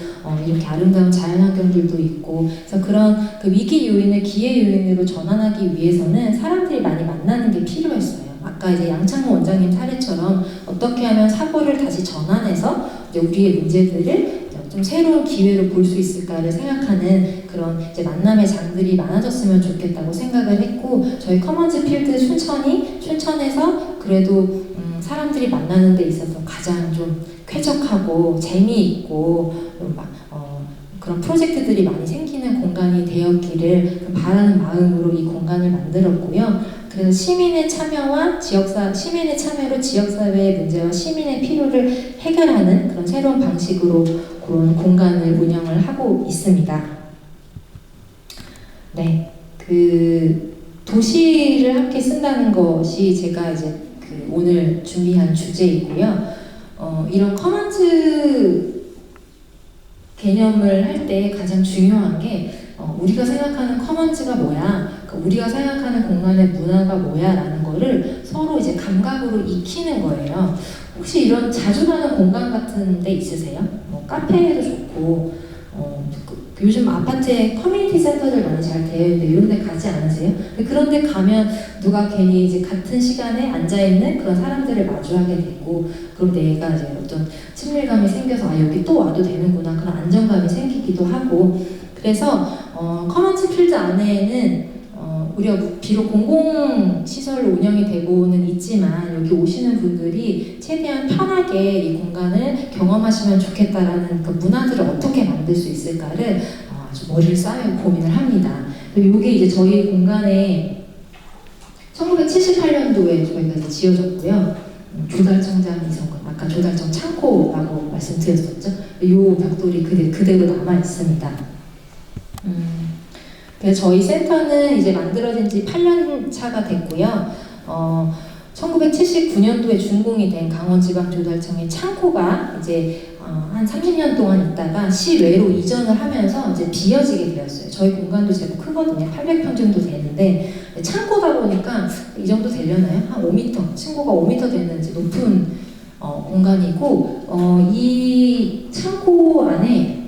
이렇게 아름다운 자연환경들도 있고 그래서 그런 그 위기 요인을 기회 요인으로 전환하기 위해서는 사람들이 많이 만나는 게 필요했어요. 아까 아까 이제 양창모 원장님 사례처럼 어떻게 하면 사고를 다시 전환해서 이제 우리의 문제들을 좀 새로운 기회로 볼 수 있을까를 생각하는 그런 이제 만남의 장들이 많아졌으면 좋겠다고 생각을 했고, 저희 커먼즈 필드 춘천에서 그래도 사람들이 만나는 데 있어서 가장 좀 쾌적하고 재미있고 그런 프로젝트들이 많이 생기는 공간이 되었기를 바라는 마음으로 이 공간을 만들었고요. 그래서 시민의 참여로 지역사회의 문제와 시민의 필요를 해결하는 그런 새로운 방식으로 그런 공간을 운영을 하고 있습니다. 네, 그 도시를 함께 쓴다는 것이 제가 이제 오늘 준비한 주제이고요. 이런 커먼즈 개념을 할 때 가장 중요한 게 우리가 생각하는 커먼즈가 뭐야, 우리가 생각하는 공간의 문화가 뭐야 라는 거를 서로 이제 감각으로 익히는 거예요. 혹시 이런 자주 가는 공간 같은 데 있으세요? 뭐 카페도 좋고 요즘 아파트에 커뮤니티 센터들 많이 잘 되어 있는데 이런 데 가지 않으세요? 그런 데 가면 누가 괜히 이제 같은 시간에 앉아있는 그런 사람들을 마주하게 되고, 그럼 내가 이제 어떤 친밀감이 생겨서 여기 또 와도 되는구나 그런 안정감이 생기기도 하고, 그래서 커먼즈 필드 안에는 우리가 비록 공공시설로 운영이 되고는 있지만 여기 오시는 분들이 최대한 편하게 이 공간을 경험하시면 좋겠다라는 그 문화들을 어떻게 만들 수 있을까를 아주 머리를 쌓여 고민을 합니다. 이게 이제 저희 공간에 1978년도에 저희가 이제 지어졌고요. 조달청장 이성근, 아까 조달청 창고라고 말씀드렸었죠. 이 벽돌이 그대로 남아 있습니다. 그래서 저희 센터는 이제 만들어진 지 8년 차가 됐고요. 1979년도에 준공이 된 강원지방조달청의 창고가 이제 한 30년 동안 있다가 시외로 이전을 하면서 이제 비어지게 되었어요. 저희 공간도 제법 크거든요. 800평 정도 되는데 창고다 보니까 이 정도 되려나요? 한 5m, 층고가 5m 되는 이제 높은 공간이고, 이 창고 안에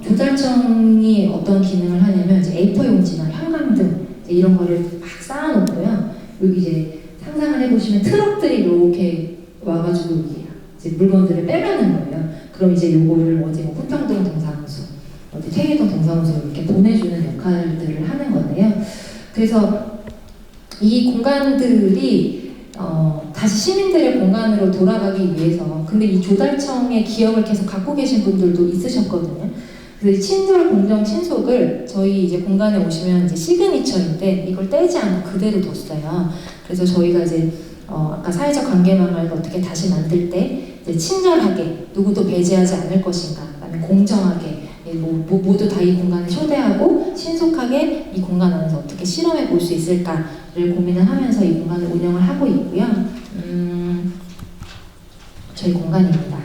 조달청이 어떤 기능을 하냐면 이제 A4 용지나 형광등 이런 거를 막 쌓아놓고요. 여기 이제 상상을 해보시면 트럭들이 이렇게 와가지고 이제 물건들을 빼가는 거예요. 그럼 이제 요거를 어디 뭐 후평동 동사무소, 어디 퇴계동 동사무소로 이렇게 보내주는 역할들을 하는 건데요. 그래서 이 공간들이 다시 시민들의 공간으로 돌아가기 위해서, 근데 이 조달청의 기억을 계속 갖고 계신 분들도 있으셨거든요. 그 친절 공정 친속을 저희 이제 공간에 오시면 이제 시그니처인데 이걸 떼지 않고 그대로 뒀어요. 그래서 저희가 이제 아까 사회적 관계망을 어떻게 다시 만들 때 이제 친절하게 누구도 배제하지 않을 것인가, 그다음에 공정하게 모두 다 이 공간에 초대하고 신속하게 이 공간 안에서 어떻게 실험해 볼 수 있을까를 고민을 하면서 이 공간을 운영을 하고 있고요. 저희 공간입니다.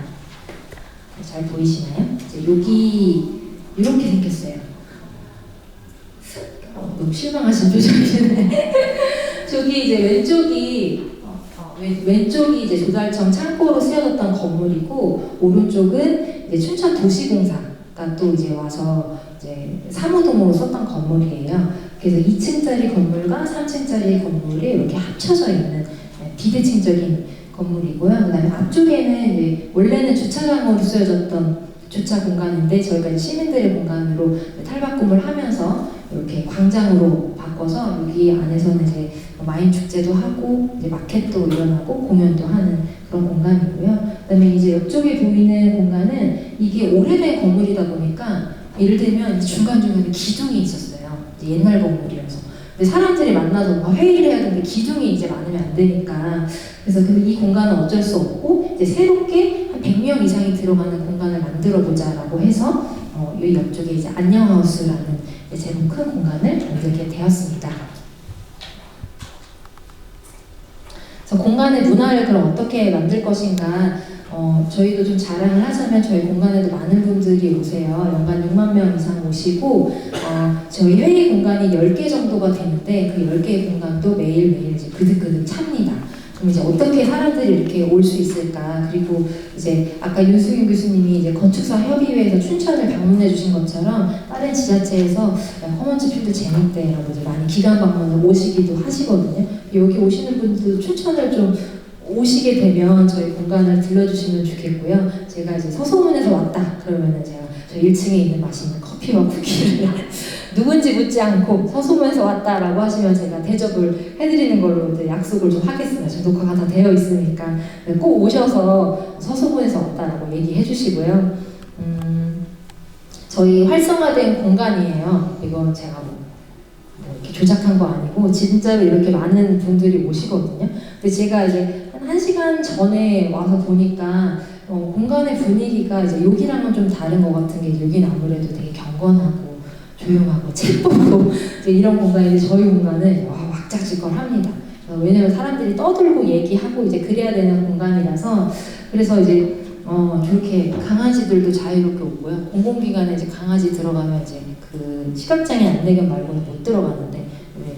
잘 보이시나요? 이제 여기 이렇게 생겼어요. 너무 실망하신 표정이시네. 저기 이제 왼쪽이 이제 조달청 창고로 쓰여졌던 건물이고, 오른쪽은 이제 춘천 도시공사가 또 이제 와서 이제 사무동으로 썼던 건물이에요. 그래서 2층짜리 건물과 3층짜리 건물이 이렇게 합쳐져 있는 비대칭적인 건물이고요. 그다음에 앞쪽에는 이제 원래는 주차장으로 쓰여졌던 주차 공간인데 저희가 이제 시민들의 공간으로 탈바꿈을 하면서 이렇게 광장으로 바꿔서 여기 안에서는 이제 마인 축제도 하고 이제 마켓도 일어나고 공연도 하는 그런 공간이고요. 그다음에 이제 옆쪽에 보이는 공간은 이게 오래된 건물이다 보니까 예를 들면 중간중간에 기둥이 있었어요. 이제 옛날 건물이어서. 근데 사람들이 만나서 막 회의를 해야 되는데 기둥이 이제 많으면 안 되니까, 그래서 이 공간은 어쩔 수 없고 이제 새롭게 한 100명 이상이 들어가는 공간을 만들어 보자라고 해서 이 옆쪽에 이제 안녕하우스라는 제법 큰 공간을 만들게 되었습니다. 그래서 공간의 문화를 그럼 어떻게 만들 것인가, 저희도 좀 자랑을 하자면 저희 공간에도 많은 분들이 오세요. 연간 6만 명 이상 오시고, 저희 회의 공간이 10개 정도가 되는데 그 10개의 공간도 매일매일 이제 그득그득 찹니다. 그럼 이제 어떻게 사람들이 이렇게 올 수 있을까? 그리고 이제 아까 윤수균 교수님이 이제 건축사 협의회에서 춘천을 방문해 주신 것처럼 다른 지자체에서 커먼즈 필드 재밌대라고 이제 많이 기관 방문을 오시기도 하시거든요. 여기 오시는 분들도 춘천을 좀 오시게 되면 저희 공간을 들러주시면 좋겠고요. 제가 이제 서소문에서 왔다 그러면은 제가 저 1층에 있는 맛있는 커피와 쿠키를 누군지 묻지 않고 서소문에서 왔다라고 하시면 제가 대접을 해드리는 걸로 이제 약속을 좀 하겠습니다. 지금 녹화가 다 되어 있으니까 꼭 오셔서 서소문에서 왔다라고 얘기해 주시고요. 저희 활성화된 공간이에요. 이건 제가 뭐 이렇게 조작한 거 아니고 진짜로 이렇게 많은 분들이 오시거든요. 근데 제가 이제 한 1시간 전에 와서 보니까 공간의 분위기가 이제 여기랑은 좀 다른 것 같은 게 여기는 아무래도 되게 경건하고 조용하고 책 보고 이제 이런 공간인데 저희 공간은 왁자지껄합니다. 왜냐면 사람들이 떠들고 얘기하고 이제 그래야 되는 공간이라서 그래서 이제 저렇게 강아지들도 자유롭게 오고요. 공공기관에 이제 강아지 들어가면 이제 그 시각장애 안내견 말고는 못 들어가는데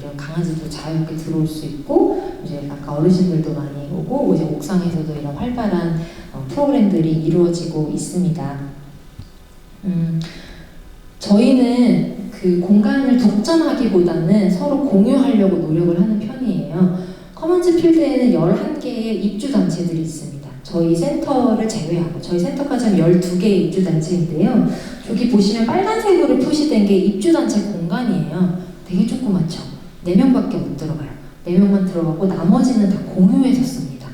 이런 강아지도 자유롭게 들어올 수 있고 이제 아까 어르신들도 많이 오고 이제 옥상에서도 이런 활발한 프로그램들이 이루어지고 있습니다. 저희는 그 공간을 독점하기보다는 서로 공유하려고 노력을 하는 편이에요. 커먼즈 필드에는 11개의 입주단체들이 있습니다. 저희 센터를 제외하고 저희 센터까지 하면 12개의 입주단체인데요. 저기 보시면 빨간색으로 표시된 게 입주단체 공간이에요. 되게 조그맣죠? 4명밖에 못 들어가요. 4명만 들어가고 나머지는 다 공유해서 씁니다.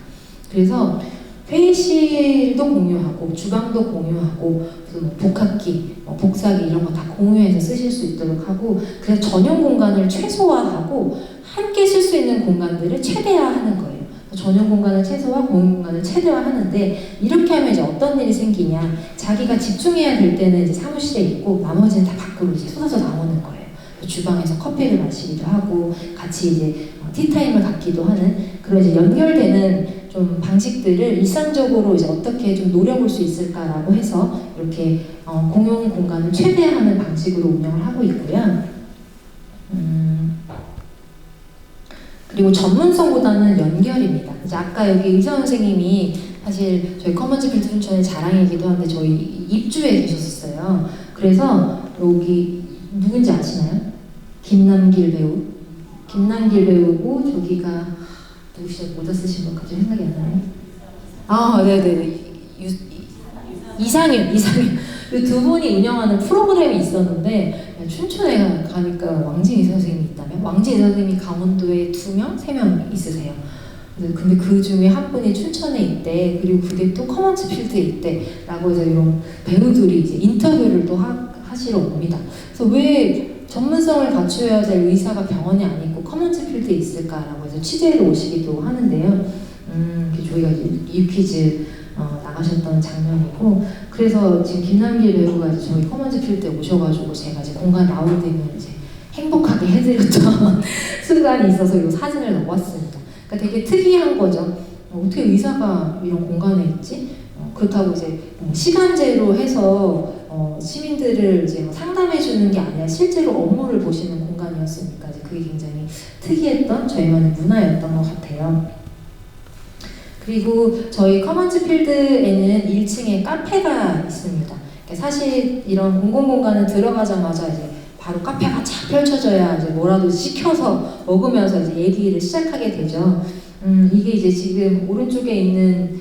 그래서 회의실도 공유하고 주방도 공유하고 뭐 복합기, 복사기 이런 거 다 공유해서 쓰실 수 있도록 하고 그래서 전용 공간을 최소화하고 함께 쓸 수 있는 공간들을 최대화하는 거예요. 전용 공간을 최소화, 공용 공간을 최대화하는데 이렇게 하면 이제 어떤 일이 생기냐 자기가 집중해야 될 때는 이제 사무실에 있고 나머지는 다 밖으로 이제 쏟아져 나오는 거예요. 주방에서 커피를 마시기도 하고 같이 이제 티타임을 갖기도 하는 그런 이제 연결되는 좀 방식들을 일상적으로 이제 어떻게 좀 노려볼 수 있을까라고 해서 이렇게 공용 공간을 최대화하는 방식으로 운영을 하고 있고요. 그리고 전문성보다는 연결입니다. 이제 아까 여기 의사 선생님이 사실 저희 커먼즈 필드 춘천의 자랑이기도 한데 저희 입주에 계셨었어요. 그래서 여기 누군지 아시나요? 김남길 배우. 김남길 배우고 저기가 누구시죠? 모자 쓰신 분 갑자기 생각이 안 나네. 아, 네네. 이상윤. 이 두 분이 운영하는 프로그램이 있었는데 춘천에 가니까 왕진이 선생님이 있다면 왕진이 선생님이 강원도에 2명, 3명 있으세요. 근데 그 중에 한 분이 춘천에 있대. 그리고 그게 또 커먼즈 필드에 있대라고 해서 이런 배우들이 이제 인터뷰를 또 하시러 옵니다. 그래서 왜 전문성을 갖추어야 될 의사가 병원에 안 있고 커먼즈 필드에 있을까라고 해서 취재를 오시기도 하는데요. 저희가 유퀴즈 나가셨던 장면이고 그래서 지금 김남길 배우가 이제 저희 커먼즈 필드에 오셔가지고 제가 이제 공간 라운딩을 이제 행복하게 해드렸던 순간이 있어서 이 사진을 넣어봤습니다. 그러니까 되게 특이한 거죠. 어떻게 의사가 이런 공간에 있지? 그렇다고 이제 시간제로 해서 시민들을 이제 상담해 주는 게 아니라 실제로 업무를 보시는 공간이었으니까 이제 그게 굉장히 특이했던 저희만의 문화였던 것 같아요. 그리고 저희 커먼즈 필드에는 1층에 카페가 있습니다. 사실 이런 공공공간을 들어가자마자 이제 바로 카페가 쫙 펼쳐져야 이제 뭐라도 시켜서 먹으면서 이제 얘기를 시작하게 되죠. 이게 이제 지금 오른쪽에 있는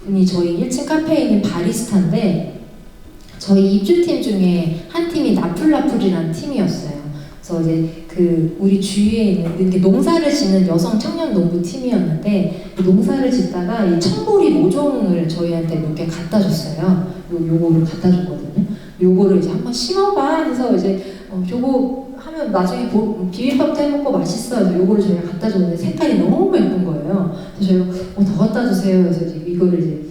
분이 저희 1층 카페에 있는 바리스타인데 저희 입주팀 중에 한 팀이 나풀나풀이라는 팀이었어요. 그래서 이제 그 우리 주위에 있는 이렇게 농사를 짓는 여성 청년 농부 팀이었는데 농사를 짓다가 이 청보리 모종을 저희한테 몇 개 갖다 줬어요. 요거를 갖다 줬거든요. 요거를 이제 한번 심어봐 해서 이제 저거 하면 나중에 비빔밥도 해먹고 맛있어. 그래서 요거를 저희가 갖다 줬는데 색깔이 너무 예쁜 거예요. 그래서 저희가 더 갖다 주세요. 그래서 이제 이거를 이제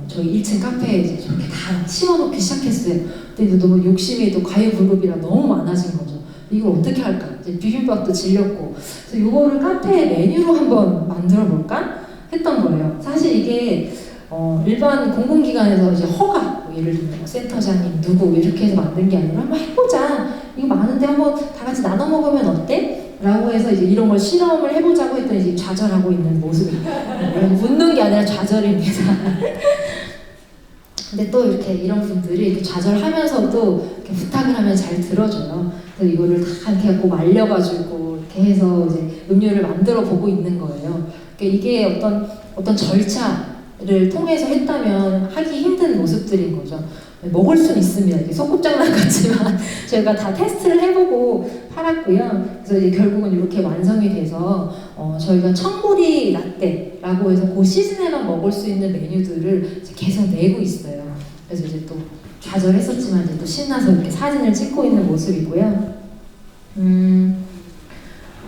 저희 1층 카페에 이제 저렇게 다 심어놓기 시작했어요. 근데 너무 욕심이 또 과유불급이라 너무 많아진 거죠. 이걸 어떻게 할까? 이제 비빔밥도 질렸고 그래서 이거를 카페 메뉴로 한번 만들어 볼까? 했던 거예요. 사실 이게 일반 공공기관에서 이제 허가 예를 들면 센터장님 누구 이렇게 해서 만든 게 아니라 한번 해보자. 이거 많은데 한번 다 같이 나눠 먹으면 어때? 라고 해서 이제 이런 걸 실험을 해보자고 했더니 이제 좌절하고 있는 모습이 웃는 게 아니라 좌절입니다. 근데 또 이렇게 이런 분들이 이렇게 좌절하면서도 이렇게 부탁을 하면 잘 들어줘요. 그래서 이거를 다 이렇게 갖고 말려가지고 이렇게 해서 이제 음료를 만들어 보고 있는 거예요. 그러니까 이게 어떤 절차를 통해서 했다면 하기 힘든 모습들인 거죠. 먹을 수는 있습니다. 이게 소꿉장난 같지만 저희가 다 테스트를 해보고 팔았고요. 그래서 이제 결국은 이렇게 완성이 돼서 저희가 청보리 라떼라고 해서 그 시즌에만 먹을 수 있는 메뉴들을 이제 계속 내고 있어요. 그래서 이제 또 좌절했었지만 이제 또 신나서 이렇게 사진을 찍고 있는 모습이고요.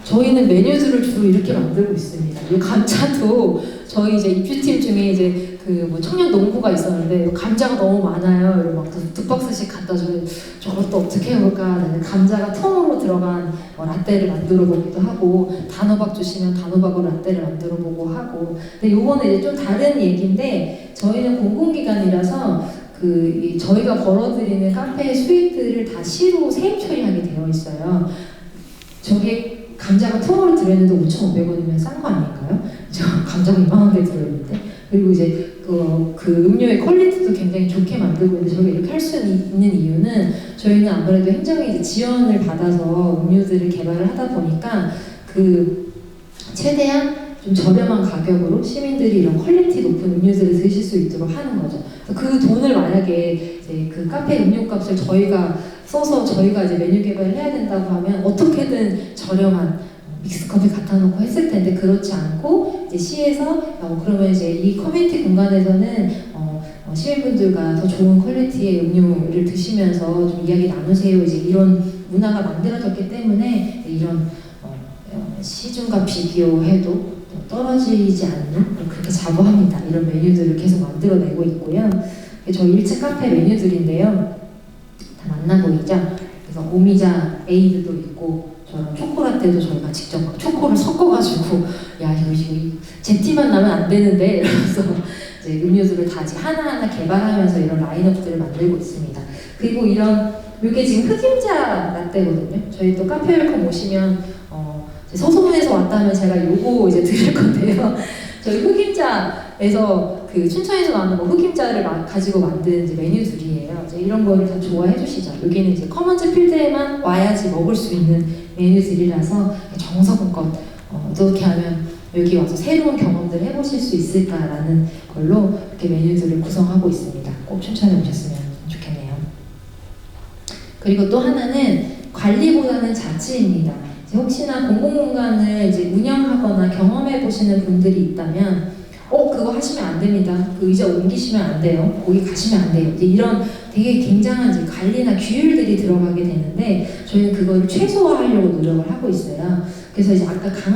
저희는 메뉴들을 주로 이렇게 만들고 있습니다. 이 감자도 저희 이제 입주팀 중에 이제 그 뭐 청년 농부가 있었는데 감자가 너무 많아요. 이러고 막 두 박스씩 갖다 주면 저것도 어떻게 해볼까? 감자가 통으로 들어간 라떼를 만들어 보기도 하고 단호박 주시면 단호박으로 라떼를 만들어 보고 하고. 근데 요거는 이제 좀 다른 얘기인데 저희는 공공기관이라서 저희가 벌어들이는 카페의 수익들을 다 시로 세입 처리하게 되어 있어요. 저게 감자가 통으로 들어있는데 5,500원이면 싼 거 아닌가요? 저 감자가 이만한 게 들어있는데. 그리고 이제 그 음료의 퀄리티도 굉장히 좋게 만들고 있는데 저희가 이렇게 할 수 있는 이유는 저희는 아무래도 행정의 이제 지원을 받아서 음료들을 개발을 하다 보니까 최대한 좀 저렴한 가격으로 시민들이 이런 퀄리티 높은 음료들을 드실 수 있도록 하는 거죠. 그 돈을 만약에 이제 그 카페 음료값을 저희가 써서 저희가 이제 메뉴 개발을 해야 된다고 하면 어떻게든 저렴한 믹스커피 갖다 놓고 했을 텐데 그렇지 않고 이제 시에서 그러면 이제 이 커뮤니티 공간에서는 시민분들과 더 좋은 퀄리티의 음료를 드시면서 좀 이야기 나누세요. 이제 이런 문화가 만들어졌기 때문에 이런 시중과 비교해도 떨어지지 않는 그렇게 자부합니다. 이런 메뉴들을 계속 만들어내고 있고요. 저희 1층 카페 메뉴들인데요. 다 만나 보이죠? 그래서 오미자 에이드도 있고 저런 초코라떼도 저희가 직접 막 초코를 섞어가지고 야 이거 제 티만 나면 안 되는데 이러면서 이제 음료들을 다 이제 하나하나 개발하면서 이런 라인업들을 만들고 있습니다. 그리고 이게 지금 흑임자 라떼거든요. 저희 또 카페웰컴 오시면 서소문에서 왔다 하면 제가 요거 이제 드릴 건데요. 저희 흑임자에서 춘천에서 나오는 흑임자를 가지고 만든 이제 메뉴들이에요. 이제 이런 거를 다 좋아해 주시죠. 여기는 이제 커먼즈 필드에만 와야지 먹을 수 있는 메뉴들이라서 정성껏 어떻게 하면 여기 와서 새로운 경험들을 해보실 수 있을까라는 걸로 이렇게 메뉴들을 구성하고 있습니다. 꼭 춘천에 오셨으면 좋겠네요. 그리고 또 하나는 관리보다는 자치입니다. 혹시나 공공공간을 이제 운영하거나 경험해 보시는 분들이 있다면 그거 하시면 안 됩니다. 그 의자 옮기시면 안 돼요. 거기 가시면 안 돼요. 이제 이런 되게 굉장한 이제 관리나 규율들이 들어가게 되는데 저희는 그거를 최소화하려고 노력을 하고 있어요. 그래서 이제 아까 큰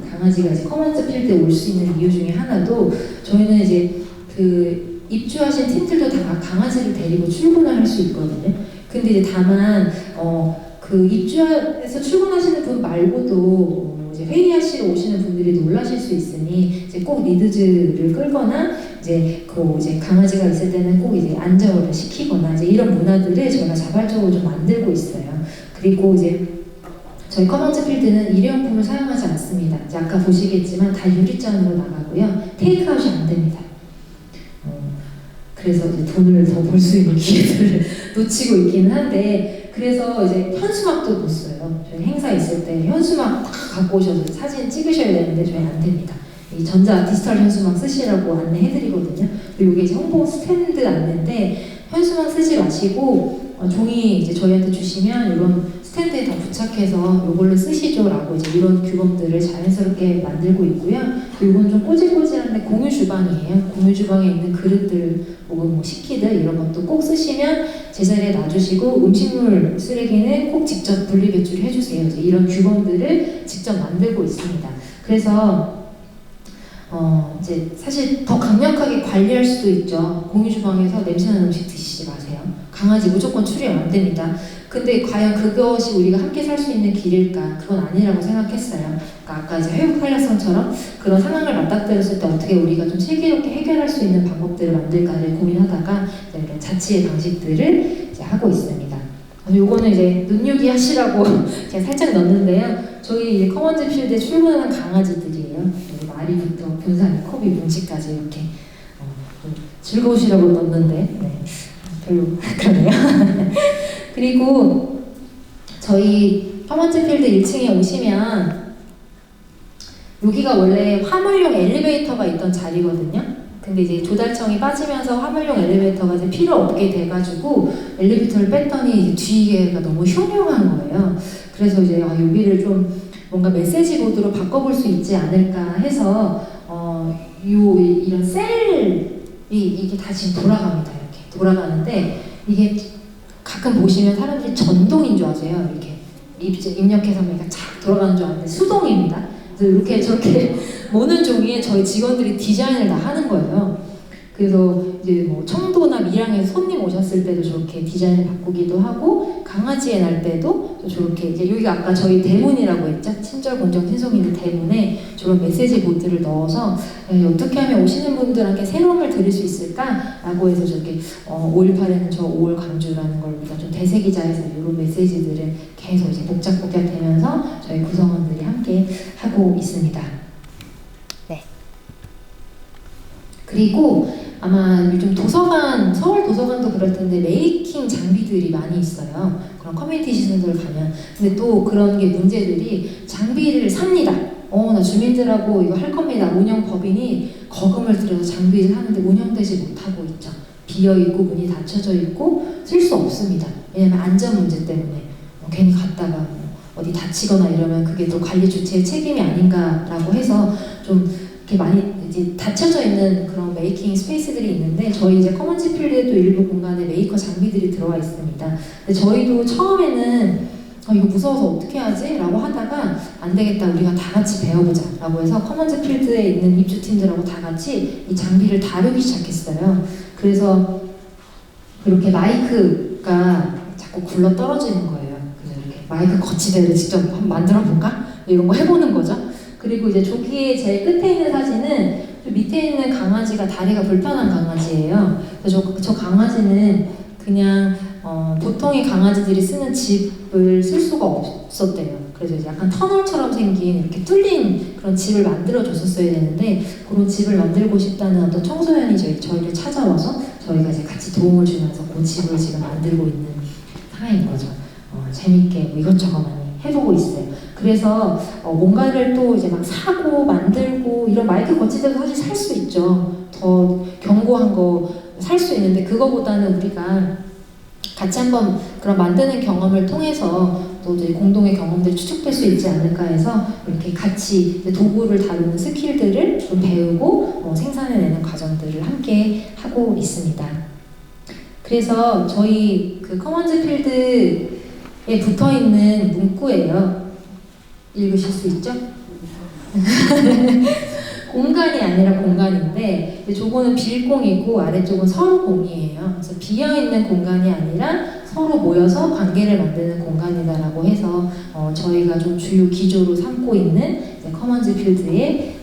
강아지가 이제 커먼즈 필드에 올 수 있는 이유 중에 하나도 저희는 이제 입주하신 팀들도 다 강아지를 데리고 출근을 할 수 있거든요. 근데 이제 다만 입주해서 출근하시는 분 말고도 이제 회의하시러 오시는 분들이 놀라실 수 있으니 이제 꼭 리드즈를 끌거나 이제 강아지가 있을 때는 꼭 이제 안전을 시키거나 이제 이런 문화들을 저희가 자발적으로 좀 만들고 있어요. 그리고 이제 저희 커먼즈 필드는 일회용품을 사용하지 않습니다. 이제 아까 보시겠지만 다 유리잔으로 나가고요. 테이크아웃이 안 됩니다. 그래서 이제 돈을 더 벌 수 있는 기회들을 놓치고 있기는 한데 그래서 이제 현수막도 못 써요. 저희 행사 있을 때 현수막 다 갖고 오셔서 사진 찍으셔야 되는데 저희 안 됩니다. 이 전자 디지털 현수막 쓰시라고 안내해드리거든요. 이게 이제 홍보 스탠드 안내인데 현수막 쓰지 마시고 종이 이제 저희한테 주시면 이런 스탠드에 다 부착해서 이걸로 쓰시죠라고 이제 이런 규범들을 자연스럽게 만들고 있고요. 이건 좀 꼬질꼬질한데 공유 주방이에요. 공유 주방에 있는 그릇들 혹은 뭐 식기들 이런 것도 꼭 쓰시면 제자리에 놔주시고 음식물 쓰레기는 꼭 직접 분리 배출을 해주세요. 이제 이런 규범들을 직접 만들고 있습니다. 그래서 이제 사실 더 강력하게 관리할 수도 있죠. 공유 주방에서 냄새나는 음식 드시지 마세요. 강아지 무조건 출연 안 됩니다. 근데 과연 그것이 우리가 함께 살 수 있는 길일까? 그건 아니라고 생각했어요. 그러니까 아까 이제 회복 탄력성처럼 그런 상황을 맞닥뜨렸을 때 어떻게 우리가 좀 슬기롭게 해결할 수 있는 방법들을 만들까를 고민하다가 이제 이런 자치의 방식들을 이제 하고 있습니다. 요거는 이제 눈요기 하시라고 제가 살짝 넣었는데요. 저희 이제 커먼즈 필드에 출근하는 강아지들이에요. 마리부터 분사니, 코비, 뭉치까지 이렇게 좀 즐거우시라고 넣었는데 네, 별로 그러네요. 그리고 저희 커먼즈 필드 1층에 오시면 여기가 원래 화물용 엘리베이터가 있던 자리거든요. 근데 이제 조달청이 빠지면서 화물용 엘리베이터가 이제 필요 없게 돼가지고 엘리베이터를 뺐더니 뒤에가 너무 흉흉한 거예요. 그래서 이제 여기를 좀 뭔가 메시지 보드로 바꿔볼 수 있지 않을까 해서 이런 셀이 이게 다 지금 돌아갑니다. 이렇게 돌아가는데 이게 가끔 보시면 사람들이 전동인 줄 아세요. 이렇게 입력해서 뭔가 착 돌아가는 줄 아는데 수동입니다. 그래서 이렇게 저렇게 모는 종이에 저희 직원들이 디자인을 다 하는 거예요. 그래서 이제 뭐 청도나 밀양에서 손님 오셨을 때도 저렇게 디자인을 바꾸기도 하고 강아지의 날 때도 저렇게 이제 여기가 아까 저희 대문이라고 했죠. 친절 공정 신속 있는 대문에 저런 메시지 보드를 넣어서 어떻게 하면 오시는 분들한테 새로움을 드릴 수 있을까라고 해서 저렇게 5.18에는 저 5월 강주라는 걸 우리가 좀 되새기자해서 이런 메시지들을 계속 이제 복잡되면서 저희 구성원들이 함께 하고 있습니다. 네. 그리고 아마 요즘 도서관, 서울 도서관도 그럴 텐데 메이킹 장비들이 많이 있어요. 그런 커뮤니티 시설들 가면. 근데 또 그런 게 문제들이 장비를 삽니다. 나 주민들하고 이거 할 겁니다. 운영법인이 거금을 들여서 장비를 하는데 운영되지 못하고 있죠. 비어있고 문이 닫혀져 있고 쓸 수 없습니다. 왜냐면 안전 문제 때문에 괜히 갔다가 어디 다치거나 이러면 그게 또 관리 주체의 책임이 아닌가라고 해서 좀 이렇게 많이 이제 닫혀져 있는 그런 메이킹 스페이스들이 있는데 저희 이제 커먼즈 필드에도 일부 공간에 메이커 장비들이 들어와 있습니다. 근데 저희도 처음에는 이거 무서워서 어떻게 하지? 라고 하다가 안 되겠다, 우리가 다 같이 배워보자 라고 해서 커먼즈 필드에 있는 입주팀들하고 다 같이 이 장비를 다루기 시작했어요. 그래서 그렇게 마이크가 자꾸 굴러 떨어지는 거예요. 그래서 이렇게 마이크 거치대를 직접 한번 만들어 볼까? 이런 거 해보는 거죠. 그리고 이제 저기에 제일 끝에 있는 사진은 저 밑에 있는 강아지가 다리가 불편한 강아지예요. 그래서 저 강아지는 그냥 보통의 강아지들이 쓰는 집을 쓸 수가 없었대요. 그래서 이제 약간 터널처럼 생긴 이렇게 뚫린 그런 집을 만들어 줬었어야 되는데 그런 집을 만들고 싶다는 어떤 청소년이 저희를 찾아와서 저희가 이제 같이 도움을 주면서 그 집을 지금 만들고 있는 상황인 거죠. 재밌게 뭐 이것저것 많이 해보고 있어요. 그래서 뭔가를 또 이제 막 사고 만들고 이런 마이크 거치대도 사실 살 수 있죠. 더 견고한 거 살 수 있는데 그거보다는 우리가 같이 한번 그런 만드는 경험을 통해서 또 이제 공동의 경험들이 추측될 수 있지 않을까 해서 이렇게 같이 도구를 다루는 스킬들을 좀 배우고 생산해내는 과정들을 함께 하고 있습니다. 그래서 저희 그 커먼즈 필드에 붙어있는 문구예요. 읽으실 수 있죠? 공간이 아니라 공간인데 저거는 빌공이고 아래쪽은 서로공이에요. 그래서 비어있는 공간이 아니라 서로 모여서 관계를 만드는 공간이다라고 해서 저희가 좀 주요 기조로 삼고 있는 커먼즈 필드의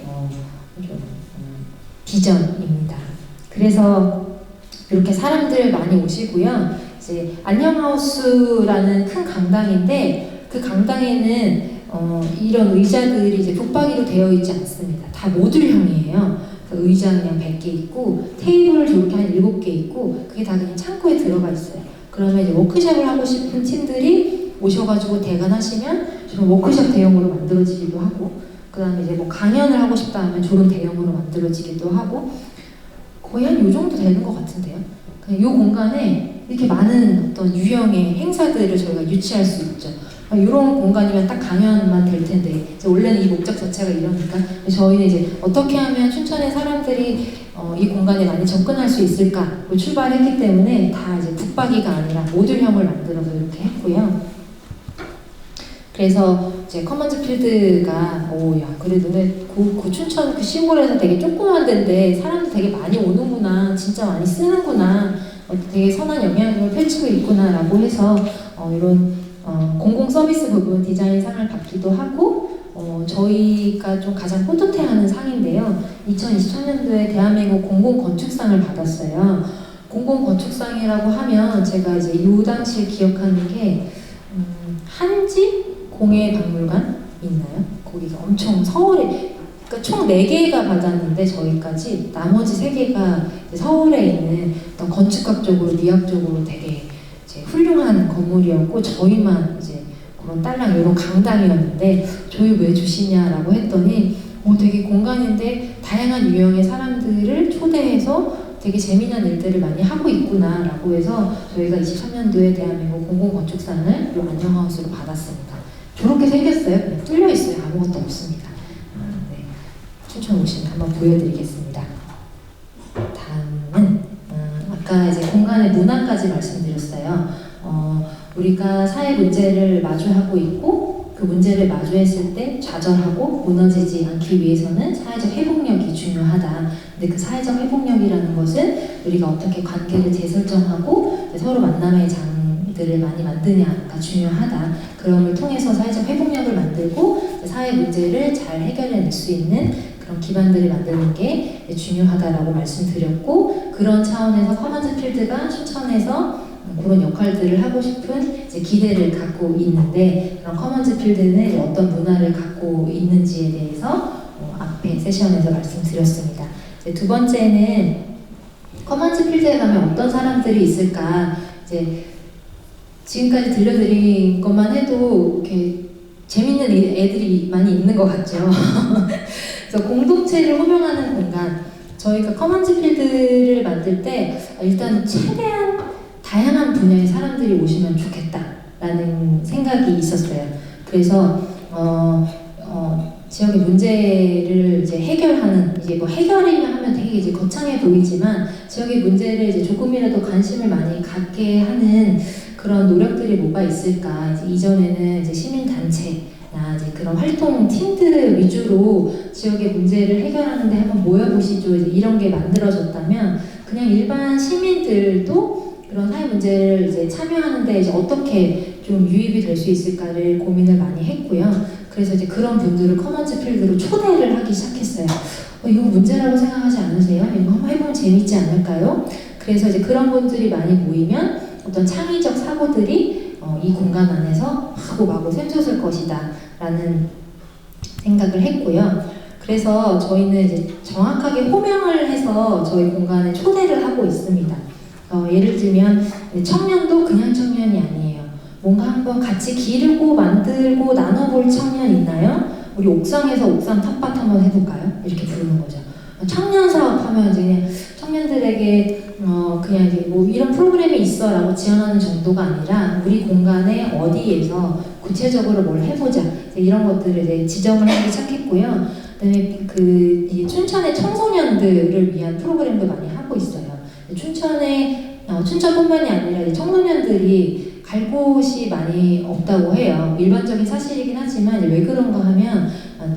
비전입니다. 그래서 이렇게 사람들 많이 오시고요. 이제 안녕하우스라는 큰 강당인데 그 강당에는 이런 의자들이 이제 붙박이로 되어 있지 않습니다. 다 모듈형이에요. 의자 그냥 100개 있고 테이블 이렇게 한 7개 있고 그게 다 그냥 창고에 들어가 있어요. 그러면 이제 워크숍을 하고 싶은 팀들이 오셔가지고 대관하시면 저런 워크숍 대형으로 만들어지기도 하고 그 다음에 이제 뭐 강연을 하고 싶다 하면 저런 대형으로 만들어지기도 하고 거의 한 요 정도 되는 것 같은데요. 그냥 요 공간에 이렇게 많은 어떤 유형의 행사들을 저희가 유치할 수 있죠. 이런 공간이면 딱 강연만 될 텐데 이제 원래는 이 목적 자체가 이러니까 저희는 이제 어떻게 하면 춘천의 사람들이 이 공간에 많이 접근할 수 있을까 출발했기 때문에 다 이제 붙박이가 아니라 모듈형을 만들어서 이렇게 했고요. 그래서 이제 커먼즈 필드가 야 그래도 그 춘천 그 시골에서 되게 조그만 데인데 사람들 되게 많이 오는구나, 진짜 많이 쓰는구나, 되게 선한 영향력을 펼치고 있구나라고 해서 이런 공공 서비스 부분 디자인상을 받기도 하고 저희가 좀 가장 뿌듯해하는 상인데요. 2023년도에 대한민국 공공건축상을 받았어요. 공공건축상이라고 하면 제가 이제 요 당시에 기억하는 게 한지 공예박물관 있나요? 거기가 엄청 서울에 그러니까 총 4개가 받았는데 저희까지 나머지 3개가 서울에 있는 어떤 건축학적으로 미학적으로 되게 이제 훌륭한 건물이었고 저희만 이제 그런 딸랑 이런 강당이었는데 저희 왜 주시냐라고 했더니 되게 공간인데 다양한 유형의 사람들을 초대해서 되게 재미난 일들을 많이 하고 있구나 라고 해서 저희가 23년도에 대한민국 공공건축상을 이 안녕하우스로 받았습니다. 저렇게 생겼어요. 그냥 뚫려 있어요. 아무것도 없습니다. 네. 춘천 오시면 한번 보여드리겠습니다. 다음은 아까 이제 공간의 문화까지 말씀드렸어요. 우리가 사회 문제를 마주하고 있고 그 문제를 마주했을 때 좌절하고 무너지지 않기 위해서는 사회적 회복력이 중요하다. 근데 그 사회적 회복력이라는 것은 우리가 어떻게 관계를 재설정하고 서로 만남의 장들을 많이 만드냐가 중요하다. 그럼을 통해서 사회적 회복력을 만들고 사회 문제를 잘 해결해낼 수 있는 그런 기반들을 만드는 게 중요하다라고 말씀드렸고 그런 차원에서 커먼즈 필드가 춘천에서 그런 역할들을 하고 싶은 이제 기대를 갖고 있는데 그런 커먼즈 필드는 어떤 문화를 갖고 있는지에 대해서 앞에 세션에서 말씀드렸습니다. 이제 두 번째는 커먼즈 필드에 가면 어떤 사람들이 있을까 이제 지금까지 들려드린 것만 해도 이렇게 재밌는 애들이 많이 있는 것 같죠. 그래서 공동체를 호명하는 공간 저희가 커먼즈 필드를 만들 때 일단 최대한 다양한 분야의 사람들이 오시면 좋겠다라는 생각이 있었어요. 그래서 지역의 문제를 이제 해결하는 이제 뭐 해결이면 하면 되게 이제 거창해 보이지만 지역의 문제를 이제 조금이라도 관심을 많이 갖게 하는 그런 노력들이 뭐가 있을까? 이제 이전에는 이제 시민 단체나 이제 그런 활동 팀들 위주로 지역의 문제를 해결하는데 한번 모여보시죠. 이제 이런 게 만들어졌다면 그냥 일반 시민들도 그런 사회 문제를 이제 참여하는데 이제 어떻게 좀 유입이 될 수 있을까를 고민을 많이 했고요. 그래서 이제 그런 분들을 커먼즈 필드로 초대를 하기 시작했어요. 이거 문제라고 생각하지 않으세요? 이거 한번 해보면 재밌지 않을까요? 그래서 이제 그런 분들이 많이 모이면 어떤 창의적 사고들이 이 공간 안에서 마구마구 샘솟을 것이다 라는 생각을 했고요. 그래서 저희는 이제 정확하게 호명을 해서 저희 공간에 초대를 하고 있습니다. 예를 들면 청년도 그냥 청년이 아니에요. 뭔가 한번 같이 기르고 만들고 나눠볼 청년 있나요? 우리 옥상에서 옥상 텃밭 한번 해볼까요? 이렇게 부르는 거죠. 청년 사업하면 이제 그냥 청년들에게 그냥 이제 뭐 이런 프로그램이 있어라고 지원하는 정도가 아니라 우리 공간에 어디에서 구체적으로 뭘 해보자 이런 것들을 이제 지정을 하기 시작했고요. 그다음에 이 춘천의 청소년들을 위한 프로그램도 많이 하고 있어요. 춘천뿐만이 아니라 이제 청소년들이 갈 곳이 많이 없다고 해요. 일반적인 사실이긴 하지만 왜 그런가 하면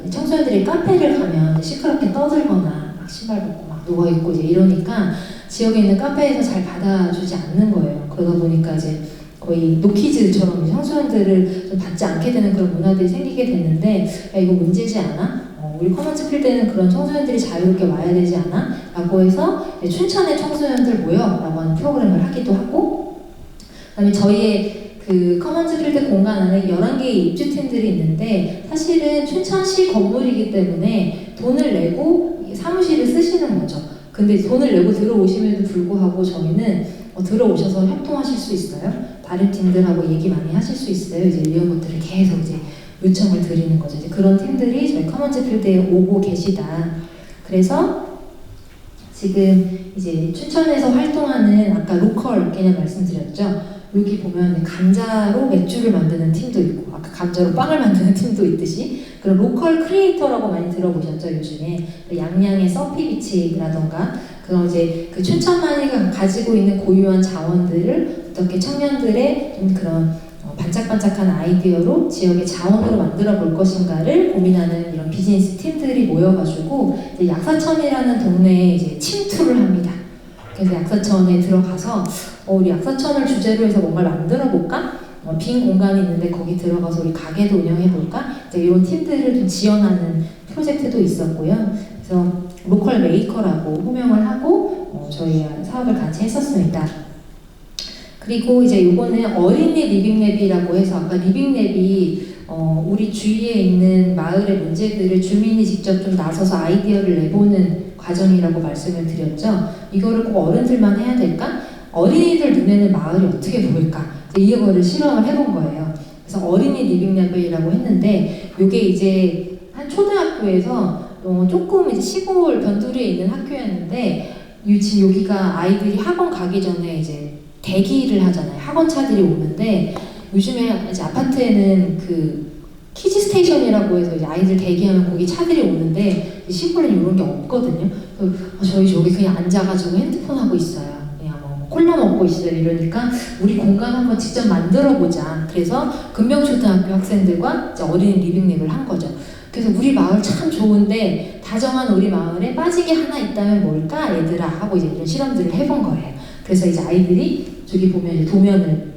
청소년들이 카페를 가면 시끄럽게 떠들거나 막 신발 벗고 막 누워있고 이제 이러니까 지역에 있는 카페에서 잘 받아주지 않는 거예요. 그러다 보니까 이제 거의 노키즈처럼 청소년들을 좀 받지 않게 되는 그런 문화들이 생기게 됐는데 야, 이거 문제지 않아? 우리 커먼즈 필드에는 그런 청소년들이 자유롭게 와야 되지 않아? 라고 해서 춘천의 청소년들 모여 라고 하는 프로그램을 하기도 하고 그다음에 저희의 그 커먼즈 필드 공간 안에 11개의 입주팀들이 있는데 사실은 춘천시 건물이기 때문에 돈을 내고 사무실을 쓰시는 거죠. 근데 돈을 내고 들어오심에도 불구하고 저희는 들어오셔서 협동하실 수 있어요. 다른 팀들하고 얘기 많이 하실 수 있어요. 이제 이런 것들을 계속 이제 요청을 드리는 거죠. 이제 그런 팀들이 저희 커먼즈 필드에 오고 계시다. 그래서 지금 이제 춘천에서 활동하는 아까 로컬 개념 말씀드렸죠. 여기 보면 감자로 맥주를 만드는 팀도 있고 아까 감자로 빵을 만드는 팀도 있듯이 그런 로컬 크리에이터라고 많이 들어보셨죠 요즘에 양양의 서피비치라던가 그런 이제 그 춘천만이가 가지고 있는 고유한 자원들을 어떻게 청년들의 좀 그런 반짝반짝한 아이디어로 지역의 자원으로 만들어 볼 것인가를 고민하는 이런 비즈니스 팀들이 모여가지고 이제 약사천이라는 동네에 이제 침투를 합니다. 그래서 약사천에 들어가서 우리 약사천을 주제로 해서 뭔가를 만들어 볼까? 빈 공간이 있는데 거기 들어가서 우리 가게도 운영해 볼까? 이제 이런 팀들을 좀 지원하는 프로젝트도 있었고요. 그래서 로컬 메이커라고 호명을 하고 저희 사업을 같이 했었습니다. 그리고 이제 요거는 어린이 리빙랩이라고 해서 아까 리빙랩이 우리 주위에 있는 마을의 문제들을 주민이 직접 좀 나서서 아이디어를 내보는 과정이라고 말씀을 드렸죠. 이거를 꼭 어른들만 해야 될까? 어린이들 눈에는 마을이 어떻게 보일까? 이거를 실험을 해본 거예요. 그래서 어린이 리빙랩이라고 했는데 이게 이제 한 초등학교에서 조금 이제 시골 변두리에 있는 학교였는데 지금 여기가 아이들이 학원 가기 전에 이제 대기를 하잖아요. 학원차들이 오는데 요즘에 이제 아파트에는 그 키즈 스테이션이라고 해서 이제 아이들 대기하면 거기 차들이 오는데 시골에는 이런 게 없거든요. 저희 저기 그냥 앉아가지고 핸드폰 하고 있어요. 그냥 뭐 콜라 먹고 있어요. 이러니까 우리 공간 한번 직접 만들어 보자. 그래서 금명초등학교 학생들과 이제 어린이 리빙랩을 한 거죠. 그래서 우리 마을 참 좋은데 다정한 우리 마을에 빠진 게 하나 있다면 뭘까 얘들아 하고 이제 이런 실험들을 해본 거예요. 그래서 이제 아이들이 저기 보면 이제 도면을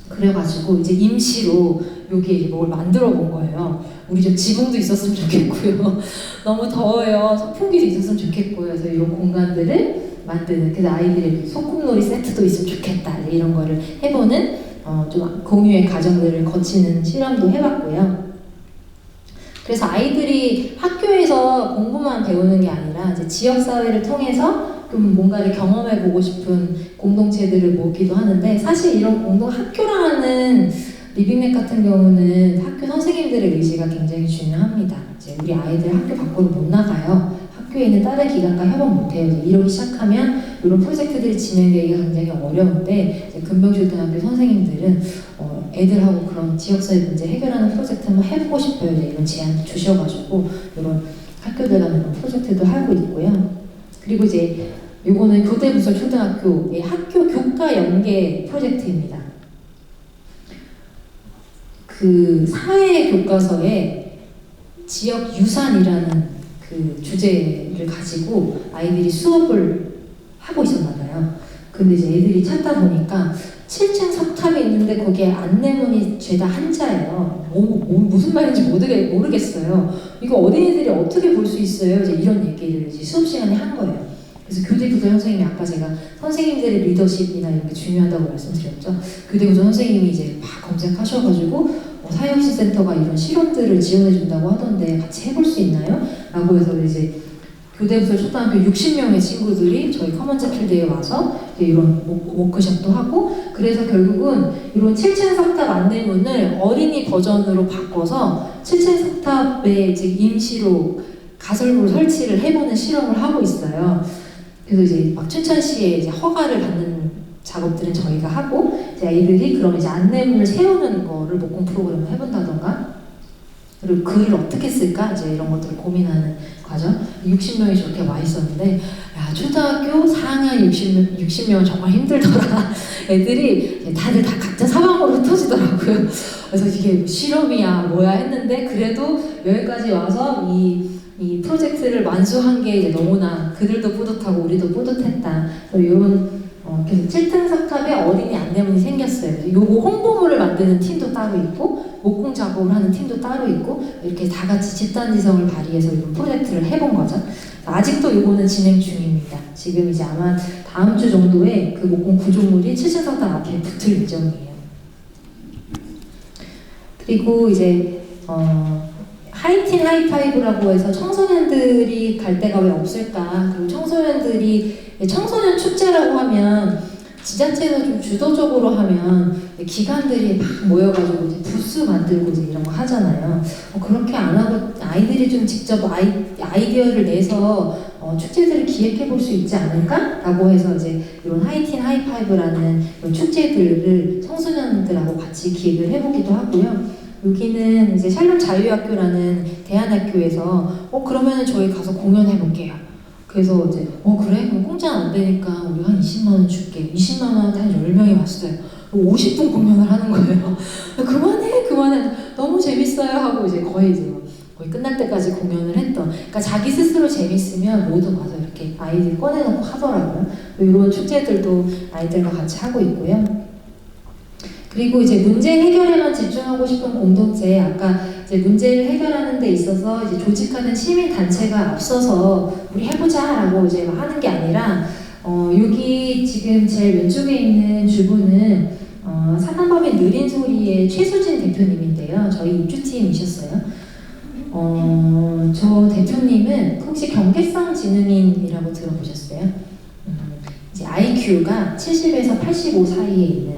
그래가지고 이제 임시로 여기에 이제 뭘 만들어 본 거예요. 우리 좀 지붕도 있었으면 좋겠고요. 너무 더워요. 선풍기도 있었으면 좋겠고요. 그래서 이런 공간들을 만드는, 그래서 아이들의 소꿉놀이 세트도 있으면 좋겠다. 이런 거를 해보는 좀 공유의 과정들을 거치는 실험도 해봤고요. 그래서 아이들이 학교에서 공부만 배우는 게 아니라 이제 지역사회를 통해서 좀 뭔가를 경험해보고 싶은 공동체들을 모으기도 하는데, 사실 이런 학교라는 리빙랩 같은 경우는 학교 선생님들의 의지가 굉장히 중요합니다. 이제 우리 아이들 학교 밖으로 못 나가요. 학교에 있는 다른 기관과 협업 못해요. 이러기 시작하면 이런 프로젝트들이 진행되기가 굉장히 어려운데, 이제 금명초등학교 선생님들은 애들하고 그런 지역사회 문제 해결하는 프로젝트 한번 해보고 싶어요. 이제 이런 제안 주셔가지고 이런 학교들 간의 이런 프로젝트도 하고 있고요. 그리고 이제 요거는 교대부설 초등학교의 학교 교과 연계 프로젝트입니다. 그 사회 교과서에 지역 유산이라는 그 주제를 가지고 아이들이 수업을 하고 있었나 봐요. 근데 이제 애들이 찾다 보니까 7층 석탑이 있는데 거기에 안내문이 죄다 한자예요. 무슨 말인지 모르겠어요. 이거 어린이들이 어떻게 볼 수 있어요? 이제 이런 얘기를 이제 수업 시간에 한 거예요. 그래서 교대부설 선생님이, 아까 제가 선생님들의 리더십이나 이런 게 중요하다고 말씀드렸죠. 교대부설 선생님이 이제 막 검색하셔가지고 사회혁신센터가 이런 실험들을 지원해준다고 하던데 같이 해볼 수 있나요? 라고 해서 이제 교대부설 초등학교 60명의 친구들이 저희 커먼제필드에 와서 이런 워크숍도 하고, 그래서 결국은 이런 7층 석탑 안내문을 어린이 버전으로 바꿔서 7층 석탑에 이제 임시로 가설부를 설치를 해보는 실험을 하고 있어요. 그래서 이제 막 춘천시에 이제 허가를 받는 작업들은 저희가 하고, 이제 아이들이 그럼 이제 안내문을 세우는 거를 목공 프로그램을 해본다던가, 그리고 글을 어떻게 쓸까 이제 이런 것들을 고민하는 과정. 60명이 저렇게 와 있었는데, 야, 초등학교 4학년 60명은 정말 힘들더라. 애들이 다들 다 각자 사방으로 흩어지더라고요. 그래서 이게 실험이야 뭐야 했는데, 그래도 여기까지 와서 이 프로젝트를 완수한 게 이제 너무나 그들도 뿌듯하고 우리도 뿌듯했다. 그래서 이런 그래서 7등 석탑에 어린이 안내문이 생겼어요. 요거 홍보물을 만드는 팀도 따로 있고, 목공 작업을 하는 팀도 따로 있고, 이렇게 다 같이 집단지성을 발휘해서 이런 프로젝트를 해본 거죠. 아직도 요거는 진행 중입니다. 지금 이제 아마 다음 주 정도에 그 목공 구조물이 7층 석탑 앞에 붙을 예정이에요. 그리고 이제 하이틴 하이파이브라고 해서 청소년들이 갈 데가 왜 없을까? 그리고 청소년 축제라고 하면 지자체에서 좀 주도적으로 하면 기관들이 막 모여가지고 이제 부스 만들고 이제 이런 거 하잖아요. 그렇게 안 하고 아이들이 좀 직접 아이디어를 내서 축제들을 기획해 볼 수 있지 않을까라고 해서 이제 이런 하이틴 하이파이브라는 이런 축제들을 청소년들하고 같이 기획을 해보기도 하고요. 여기는 이제 샬롬 자유학교라는 대안학교에서 그러면은 저희 가서 공연해 볼게요. 그래서 이제 그래? 그럼 공짜는 안 되니까 우리 한 20만 원 줄게. 20만 원한테 한 10명이 왔어요. 50분 공연을 하는 거예요. 그만해. 너무 재밌어요 하고 이제 거의 끝날 때까지 공연을 했던. 그러니까 자기 스스로 재밌으면 모두 와서 이렇게 아이들 꺼내놓고 하더라고요. 이런 축제들도 아이들과 같이 하고 있고요. 그리고 이제 문제 해결에만 집중하고 싶은 공동체, 아까 이제 문제를 해결하는 데 있어서 이제 조직하는 시민 단체가 앞서서 우리 해보자라고 이제 하는 게 아니라 여기 지금 제일 왼쪽에 있는 주부는 사단법인 느린 소리의 최수진 대표님인데요. 저희 입주팀이셨어요. 저 대표님은 혹시 경계성 지능인이라고 들어보셨어요? 이제 IQ가 70에서 85 사이에 있는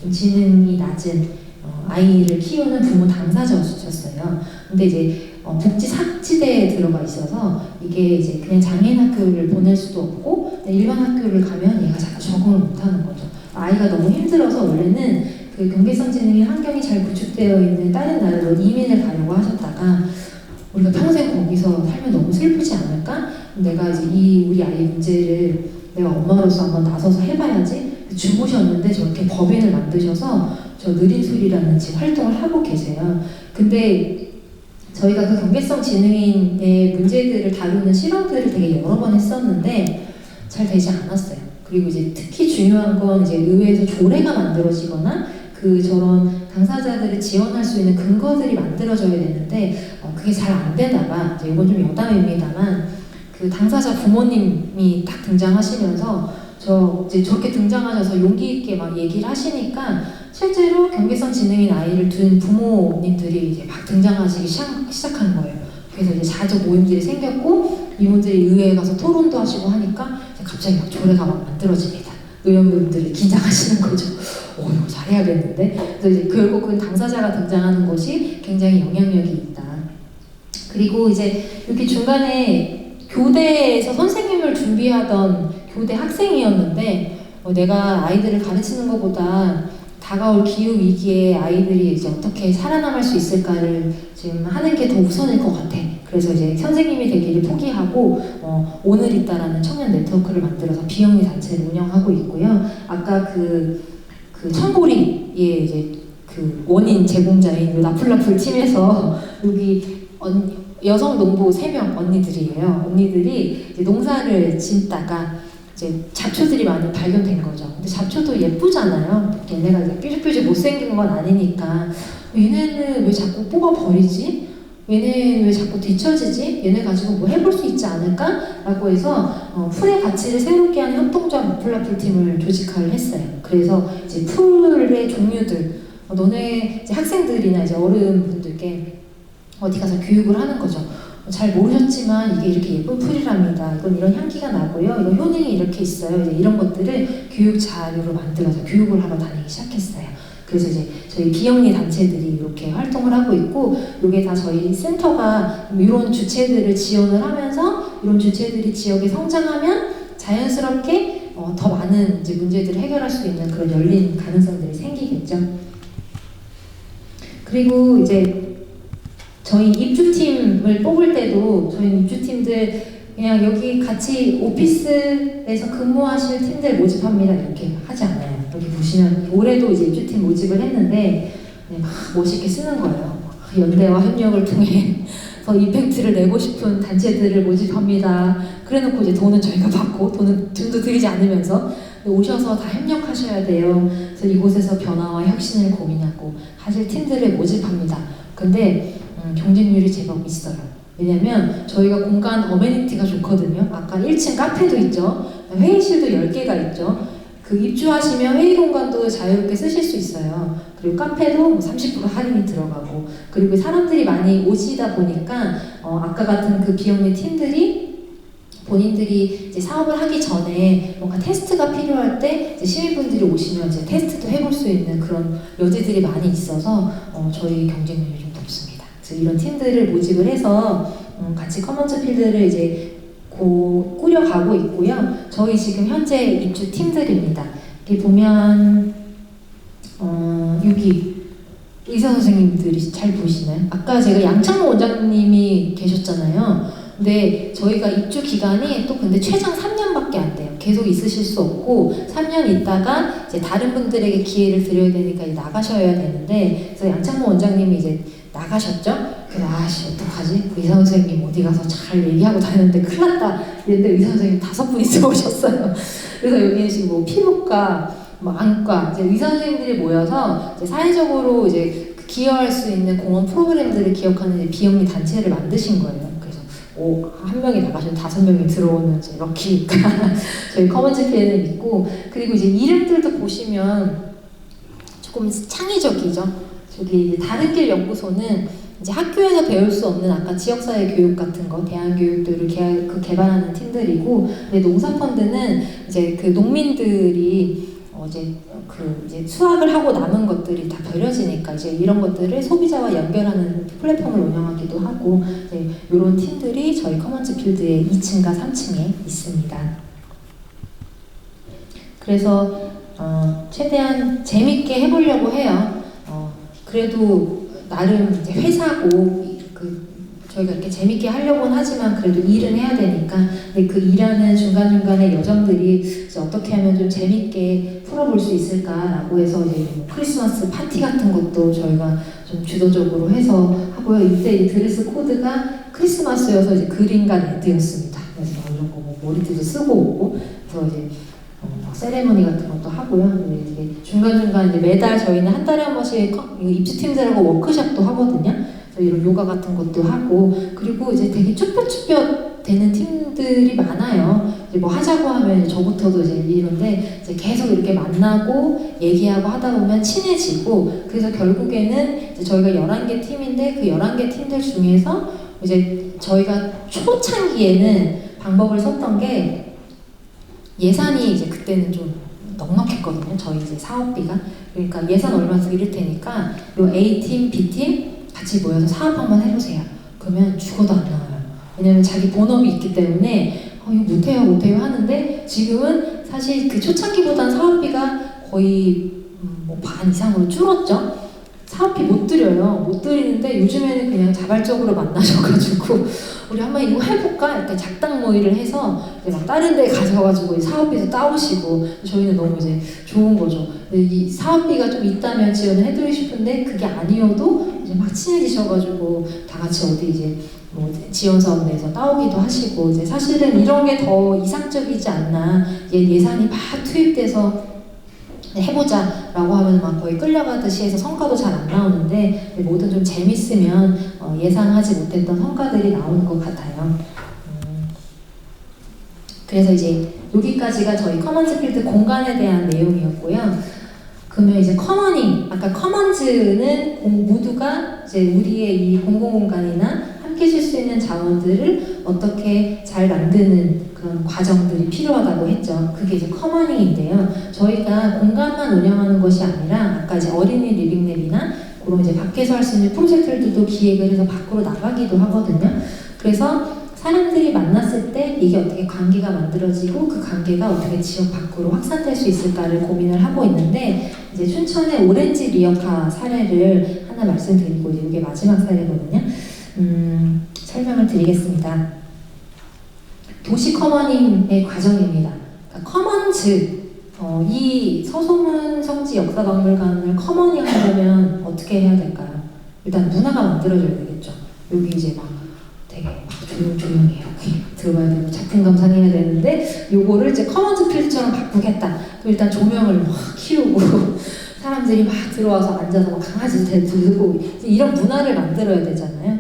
좀 지능이 낮은 아이를 키우는 부모 당사자셨어요. 근데 이제 복지 삭지대에 들어가 있어서 이게 이제 그냥 장애인 학교를 보낼 수도 없고 일반 학교를 가면 얘가 자꾸 적응을 못하는 거죠. 아이가 너무 힘들어서 원래는 그 경계성 지능의 환경이 잘 구축되어 있는 다른 나라로 이민을 가려고 하셨다가 우리가 평생 거기서 살면 너무 슬프지 않을까? 내가 이제 우리 아이 문제를 내가 엄마로서 한번 나서서 해봐야지. 주무셨는데 저렇게 법인을 만드셔서 저 느린 소리라는 지금 활동을 하고 계세요. 근데 저희가 그 경계성 지능인의 문제들을 다루는 실험들을 되게 여러 번 했었는데 잘 되지 않았어요. 그리고 이제 특히 중요한 건 이제 의회에서 조례가 만들어지거나 저런 당사자들을 지원할 수 있는 근거들이 만들어져야 되는데 그게 잘 안 되다가 이제 이건 좀 여담입니다만 그 당사자 부모님이 딱 등장하시면서 이제 저렇게 등장하셔서 용기 있게 막 얘기를 하시니까 실제로 경계성 지능인 아이를 둔 부모님들이 이제 막 등장하시기 시작한 거예요. 그래서 이제 자주 모임들이 생겼고 이분들이 의회에 가서 토론도 하시고 하니까 갑자기 막 조례가 막 만들어집니다. 의원분들이 긴장하시는 거죠. 이거 잘해야겠는데. 그래서 이제 결국은 당사자가 등장하는 것이 굉장히 영향력이 있다. 그리고 이제 이렇게 중간에 교대에서 선생님을 준비하던 교대 학생이었는데 내가 아이들을 가르치는 것보다 다가올 기후 위기에 아이들이 이제 어떻게 살아남을 수 있을까를 지금 하는 게 더 우선일 것 같아. 그래서 이제 선생님이 되기를 포기하고 오늘 있다라는 청년 네트워크를 만들어서 비영리 단체를 운영하고 있고요. 아까 그 청보리의 이제 그 원인 제공자인 나풀나풀 팀에서 여기 여성 농부 3명 언니들이에요. 언니들이 이제 농사를 짓다가 이제 잡초들이 많이 발견된 거죠. 근데 잡초도 예쁘잖아요. 얘네가 이제 뾰족뾰족 못생긴 건 아니니까 얘네는 왜 자꾸 뽑아버리지? 얘네 왜 자꾸 뒤처지지? 얘네 가지고 뭐 해볼 수 있지 않을까? 라고 해서 풀의 가치를 새롭게 하는 협동조합 나풀나풀 팀을 조직을 했어요. 그래서 이제 풀의 종류들 너네 이제 학생들이나 이제 어른분들께 어디 가서 교육을 하는 거죠. 잘 모르셨지만 이게 이렇게 예쁜 풀이랍니다. 이건 이런 향기가 나고요. 이건 효능이 이렇게 있어요. 이제 이런 것들을 교육 자료로 만들어서 교육을 하러 다니기 시작했어요. 그래서 이제 저희 비영리 단체들이 이렇게 활동을 하고 있고 이게 다 저희 센터가 이런 주체들을 지원을 하면서 이런 주체들이 지역에 성장하면 자연스럽게 더 많은 이제 문제들을 해결할 수 있는 그런 열린 가능성들이 생기겠죠. 그리고 이제 저희 입주팀을 뽑을 때도 저희 입주팀들 그냥 여기 같이 오피스에서 근무하실 팀들 모집합니다 이렇게 하지 않아요. 여기 보시면 올해도 이제 입주팀 모집을 했는데 막 멋있게 쓰는 거예요. 연대와 협력을 통해 더 이펙트를 내고 싶은 단체들을 모집합니다. 그래놓고 이제 돈은 저희가 받고 돈도 드리지 않으면서 오셔서 다 협력하셔야 돼요. 그래서 이곳에서 변화와 혁신을 고민하고 하실 팀들을 모집합니다. 근데 경쟁률이 제법 있어요. 왜냐면 저희가 공간 어메니티가 좋거든요. 아까 1층 카페도 있죠. 회의실도 10개가 있죠. 그 입주하시면 회의 공간도 자유롭게 쓰실 수 있어요. 그리고 카페도 30% 할인이 들어가고 그리고 사람들이 많이 오시다 보니까 아까 같은 그 비영리 팀들이 본인들이 이제 사업을 하기 전에 뭔가 테스트가 필요할 때 이제 시민분들이 오시면 이제 테스트도 해볼 수 있는 그런 여지들이 많이 있어서 저희 경쟁률이 좀 높습니다. 그래서 이런 팀들을 모집을 해서 같이 커먼즈 필드를 이제 꾸려가고 있고요. 저희 지금 현재 입주 팀들입니다. 여기 보면 여기 의사 선생님들이 잘 보이시나요? 아까 제가 양창모 원장님이 계셨잖아요. 근데 저희가 입주 기간이 또 근데 최장 3년밖에 안 돼요. 계속 있으실 수 없고 3년 있다가 이제 다른 분들에게 기회를 드려야 되니까 이제 나가셔야 되는데 그래서 양창모 원장님이 이제 나가셨죠? 그래서 어떡하지? 의사 선생님 어디 가서 잘 얘기하고 다녔는데 큰일 났다 이랬는데 의사 선생님 5분이 오셨어요. 그래서 여기는 지금 뭐 피부과, 뭐 안과 이제 의사 선생님들이 모여서 이제 사회적으로 이제 기여할 수 있는 공헌 프로그램들을 기억하는 이제 비영리 단체를 만드신 거예요. 그래서 한 명이 나가시면 5명이 들어오는 이제 럭키가 저희 커먼즈 필드는 있고, 그리고 이제 이름들도 보시면 조금 창의적이죠. 저기 이제 다른 길 연구소는 이제 학교에서 배울 수 없는 아까 지역사회 교육 같은 거, 대안 교육들을 개발하는 팀들이고, 근데 농사펀드는 이제 그 농민들이 이제 수확을 하고 남은 것들이 다 버려지니까 이제 이런 것들을 소비자와 연결하는 플랫폼을 운영하기도 하고, 이제 이런 팀들이 저희 커먼즈 필드의 2층과 3층에 있습니다. 그래서 최대한 재밌게 해보려고 해요. 그래도 나름 이제 회사고 저희가 이렇게 재밌게 하려고는 하지만 그래도 일은 해야 되니까, 근데 그 일하는 중간중간에 여정들이 이제 어떻게 하면 좀 재밌게 풀어볼 수 있을까라고 해서 이제 뭐 크리스마스 파티 같은 것도 저희가 좀 주도적으로 해서 하고요. 이때 이 드레스 코드가 크리스마스여서 이제 그린과 레드였습니다. 그래서 이런 거 뭐 머리띠도 쓰고 오고, 그래서 이제 세레머니 같은 것도 하고요. 이제 중간중간 이제 매달 저희는 한 달에 한 번씩 입시팀들하고 워크숍도 하거든요. 이런 요가 같은 것도 하고, 그리고 이제 되게 쭈뼛쭈뼛 되는 팀들이 많아요. 이제 뭐 하자고 하면 저부터도 이제 이런데 이제 계속 이렇게 만나고 얘기하고 하다 보면 친해지고, 그래서 결국에는 이제 저희가 11개 팀인데 그 11개 팀들 중에서 이제 저희가 초창기에는 방법을 썼던 게, 예산이 이제 그때는 좀 넉넉했거든요. 저희 이제 사업비가. 그러니까 예산 얼마 쓰고 이럴 테니까 요 A팀, B팀 같이 모여서 사업 한번 해보세요. 그러면 죽어도 안 나와요. 왜냐면 자기 본업이 있기 때문에 이거 못해요 하는데, 지금은 사실 그 초창기보단 사업비가 거의 뭐 반 이상으로 줄었죠. 사업비 못 드려요. 못 드리는데 요즘에는 그냥 자발적으로 만나셔가지고 우리 한번 이거 해볼까? 이렇게 작당 모의를 해서 이제 막 다른 데 가셔가지고 사업비도 따오시고, 저희는 너무 이제 좋은 거죠. 이 사업비가 좀 있다면 지원을 해드리고 싶은데 그게 아니어도 이제 막 친해지셔가지고 다 같이 어디 이제 뭐 지원 사업 내서 따오기도 하시고, 이제 사실은 이런 게 더 이상적이지 않나. 예산이 막 투입돼서 해보자 라고 하면 막 거의 끌려가듯이 해서 성과도 잘 안 나오는데, 뭐든 좀 재밌으면 예상하지 못했던 성과들이 나오는 것 같아요. 그래서 이제 여기까지가 저희 커먼즈 필드 공간에 대한 내용이었고요. 그러면 이제 커머닝, 아까 커먼즈는 모두가 이제 우리의 이 공공공간이나 함께 쓸 수 있는 자원들을 어떻게 잘 만드는 그런 과정들이 필요하다고 했죠. 그게 이제 커머닝인데요. 저희가 공간만 운영하는 것이 아니라 아까 이제 어린이 리빙랩이나 그런 이제 밖에서 할 수 있는 프로젝트들도 기획을 해서 밖으로 나가기도 하거든요. 그래서 사람들이 만났을 때 이게 어떻게 관계가 만들어지고 그 관계가 어떻게 지역 밖으로 확산될 수 있을까를 고민을 하고 있는데, 이제 춘천의 오렌지 리어카 사례를 하나 말씀드리고 이게 마지막 사례거든요. 설명을 드리겠습니다. 도시 커머닝의 과정입니다. 그러니까 커먼즈, 이 서소문 성지 역사박물관을 커머닝 하려면 어떻게 해야 될까요? 일단 문화가 만들어져야 되겠죠. 여기 이제 막 되게 막 조용조용히 이렇게 들어가야 되고 작품 감상해야 되는데, 요거를 이제 커먼즈 필드처럼 바꾸겠다. 그럼 일단 조명을 막 키우고 사람들이 막 들어와서 앉아서 막 강아지 들고 이런 문화를 만들어야 되잖아요.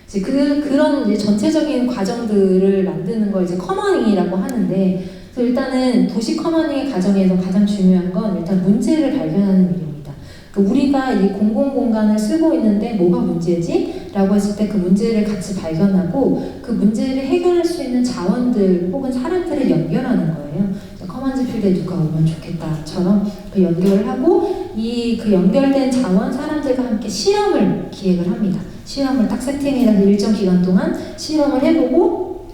이제 그런 이제 전체적인 과정들을 만드는 걸 이제 커머닝이라고 하는데, 그래서 일단은 도시 커머닝의 과정에서 가장 중요한 건 일단 문제를 발견하는 일입니다. 그러니까 우리가 이 공공공간을 쓰고 있는데 뭐가 문제지? 라고 했을 때 그 문제를 같이 발견하고 그 문제를 해결할 수 있는 자원들 혹은 사람들을 연결하는 거예요. 커먼즈 필드에 누가 오면 좋겠다처럼 그 연결을 하고, 그 연결된 자원 사람들과 함께 실험을 기획을 합니다. 실험을 딱 세팅해서 일정 기간 동안 실험을 해보고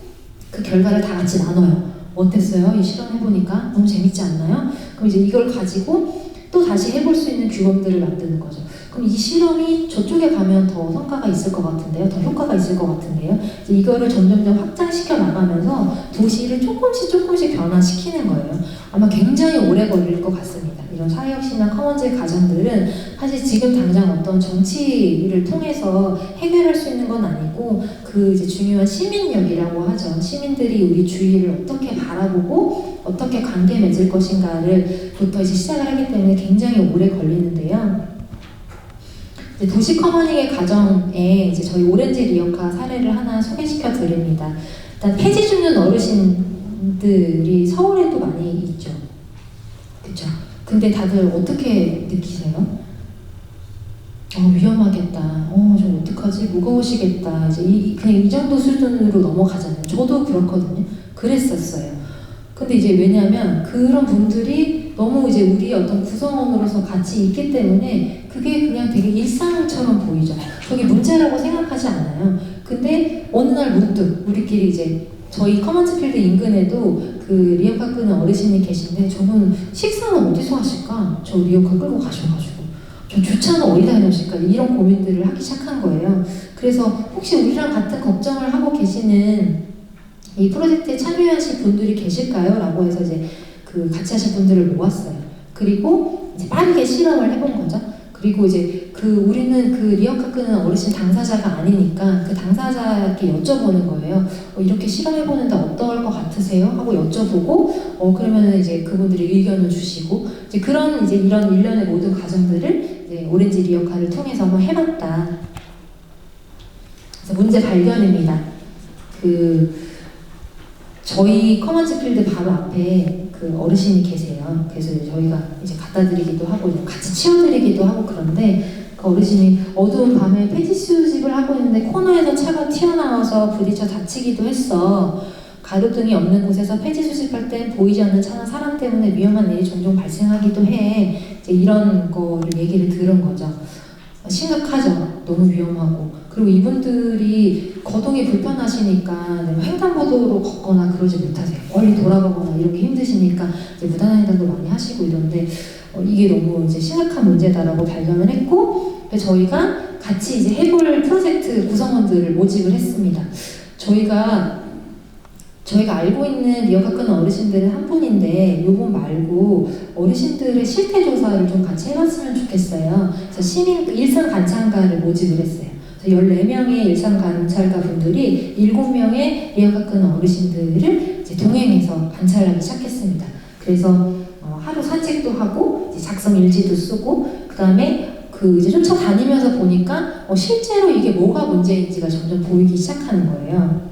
그 결과를 다 같이 나눠요. 어땠어요? 이 실험 해보니까 너무 재밌지 않나요? 그럼 이제 이걸 가지고 또 다시 해볼 수 있는 규범들을 만드는 거죠. 그럼 이 실험이 저쪽에 가면 더 성과가 있을 것 같은데요? 더 효과가 있을 것 같은데요? 이제 이거를 점점점 확장시켜 나가면서 도시를 조금씩 변화시키는 거예요. 아마 굉장히 오래 걸릴 것 같습니다. 이런 사회혁신이나 커먼즈의 과정들은 사실 지금 당장 어떤 정치를 통해서 해결할 수 있는 건 아니고, 그 이제 중요한 시민력이라고 하죠. 시민들이 우리 주위를 어떻게 바라보고 어떻게 관계 맺을 것인가를 부터 이제 시작을 하기 때문에 굉장히 오래 걸리는데요. 이제 도시 커머닝의 과정에 이제 저희 오렌지 리어카 사례를 하나 소개시켜 드립니다. 일단 폐지 중년 어르신들이 서울에도 많이 있죠. 그렇죠? 근데 다들 어떻게 느끼세요? 위험하겠다. 저 어떡하지? 무거우시겠다. 이제 그냥 이 정도 수준으로 넘어가잖아요. 저도 그렇거든요. 그랬었어요. 근데 이제 왜냐하면 그런 분들이 너무 이제 우리의 어떤 구성원으로서 같이 있기 때문에 그게 그냥 되게 일상처럼 보이죠. 그게 문제라고 생각하지 않아요. 근데 어느 날 문득 우리끼리 이제 저희 커먼스필드 인근에도 그 리어카 끄는 어르신이 계신데 저분 식사는 어디서 하실까? 저 리어카 끌고 가셔가지고 저 주차는 어디다 해놓으실까? 이런 고민들을 하기 시작한 거예요. 그래서 혹시 우리랑 같은 걱정을 하고 계시는 이 프로젝트에 참여하실 분들이 계실까요? 라고 해서 이제 그 같이 하실 분들을 모았어요. 그리고 이제 빠르게 실험을 해본 거죠. 그리고 이제 우리는 그 리어카 끄는 어르신 당사자가 아니니까 그 당사자께 여쭤보는 거예요. 이렇게 실험해보는데 어떨 것 같으세요? 하고 여쭤보고, 그러면 이제 그분들이 의견을 주시고, 이제 이런 일련의 모든 과정들을 이제 오렌지 리어카를 통해서 한번 해봤다. 그래서 문제 발견입니다. 저희 커먼스필드 바로 앞에 그 어르신이 계세요. 그래서 저희가 이제 갖다 드리기도 하고 같이 치워드리기도 하고 그런데 그 어르신이 어두운 밤에 폐지 수집을 하고 있는데 코너에서 차가 튀어나와서 부딪혀 다치기도 했어. 가로등이 없는 곳에서 폐지 수집할 때 보이지 않는 차나 사람 때문에 위험한 일이 종종 발생하기도 해. 이제 이런 거를 얘기를 들은 거죠. 심각하죠. 너무 위험하고. 그리고 이분들이 거동이 불편하시니까 횡단보도로 걷거나 그러지 못하세요. 멀리 돌아가거나 이런 게 힘드시니까 이제 무단횡 횡단도 많이 하시고 이런데 이게 너무 이제 심각한 문제다라고 발견을 했고 저희가 같이 이제 해볼 프로젝트 구성원들을 모집을 했습니다. 저희가 알고 있는 리어카 끄는 어르신들은 한 분인데 요번 말고 어르신들의 실태 조사를 좀 같이 해봤으면 좋겠어요. 그래서 시민 일상 관찰가를 모집을 했어요. 14명의 일상 관찰가 분들이 7명의 리어카 끄는 어르신들을 이제 동행해서 관찰하기 시작했습니다. 그래서 하루 산책도 하고 이제 작성 일지도 쓰고 그다음에 이제 쫓아다니면서 보니까 실제로 이게 뭐가 문제인지가 점점 보이기 시작하는 거예요.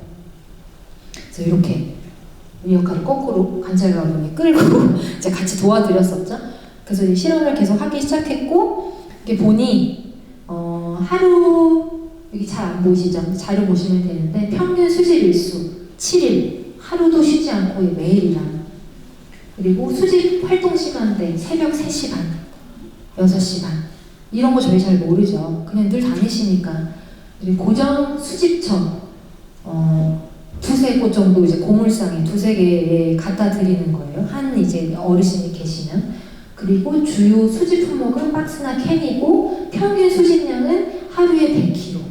그래서 이렇게 리어카를 거꾸로 관찰가분이 끌고 이제 같이 도와드렸었죠. 그래서 이 실험을 계속 하기 시작했고 이게 보니 하루 여기 잘 안 보이시죠? 자료 보시면 되는데 평균 수집 일수 7일 하루도 쉬지 않고 매일이랑 그리고 수집 활동 시간대 새벽 3시 반, 6시 반 이런 거 저희 잘 모르죠. 그냥 늘 다니시니까. 그리고 고정 수집처 두세 곳 정도 이제 고물상에 두세 개에 갖다 드리는 거예요. 한 이제 어르신이 계시면. 그리고 주요 수집 품목은 박스나 캔이고 평균 수집량은 하루에 100kg.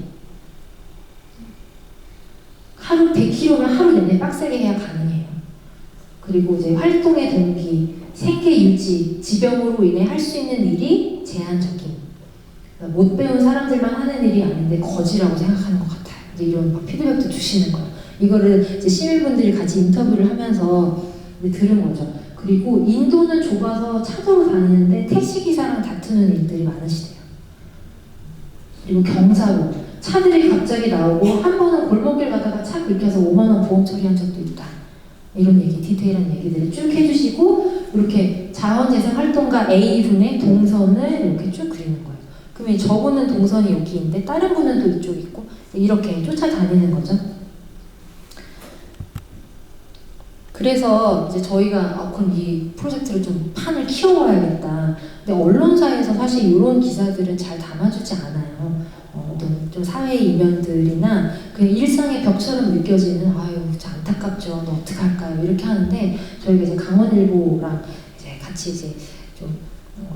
하루 100kg면 하루 내내 빡세게 해야 가능해요. 그리고 이제 활동의 동기, 생계 유지, 지병으로 인해 할 수 있는 일이 제한적인. 그러니까 못 배운 사람들만 하는 일이 아닌데 거지라고 생각하는 것 같아요. 이제 이런 막 피드백도 주시는 거예요. 이거를 이제 시민분들이 같이 인터뷰를 하면서 들은 거죠. 그리고 인도는 좁아서 차도로 다니는데 택시기사랑 다투는 일들이 많으시대요. 그리고 경사로 차들이 갑자기 나오고 한 번은 골목길 가다가 차 긁혀서 5만 원 보험 처리한 적도 있다. 이런 얘기, 디테일한 얘기들을 쭉 해주시고 이렇게 자원재생 활동가 A분의 동선을 이렇게 쭉 그리는 거예요. 그러면 저분은 동선이 여기인데 다른 분은 또 이쪽 있고 이렇게 쫓아다니는 거죠. 그래서 이제 저희가 그럼 이 프로젝트를 좀 판을 키워봐야겠다. 근데 언론사에서 사실 이런 기사들은 잘 담아주지 않아요. 어떤 좀 사회 이면들이나 그냥 일상의 벽처럼 느껴지는 아유 진짜 안타깝죠. 너 어떡할까요? 이렇게 하는데 저희가 이제 강원일보랑 이제 같이 이제 좀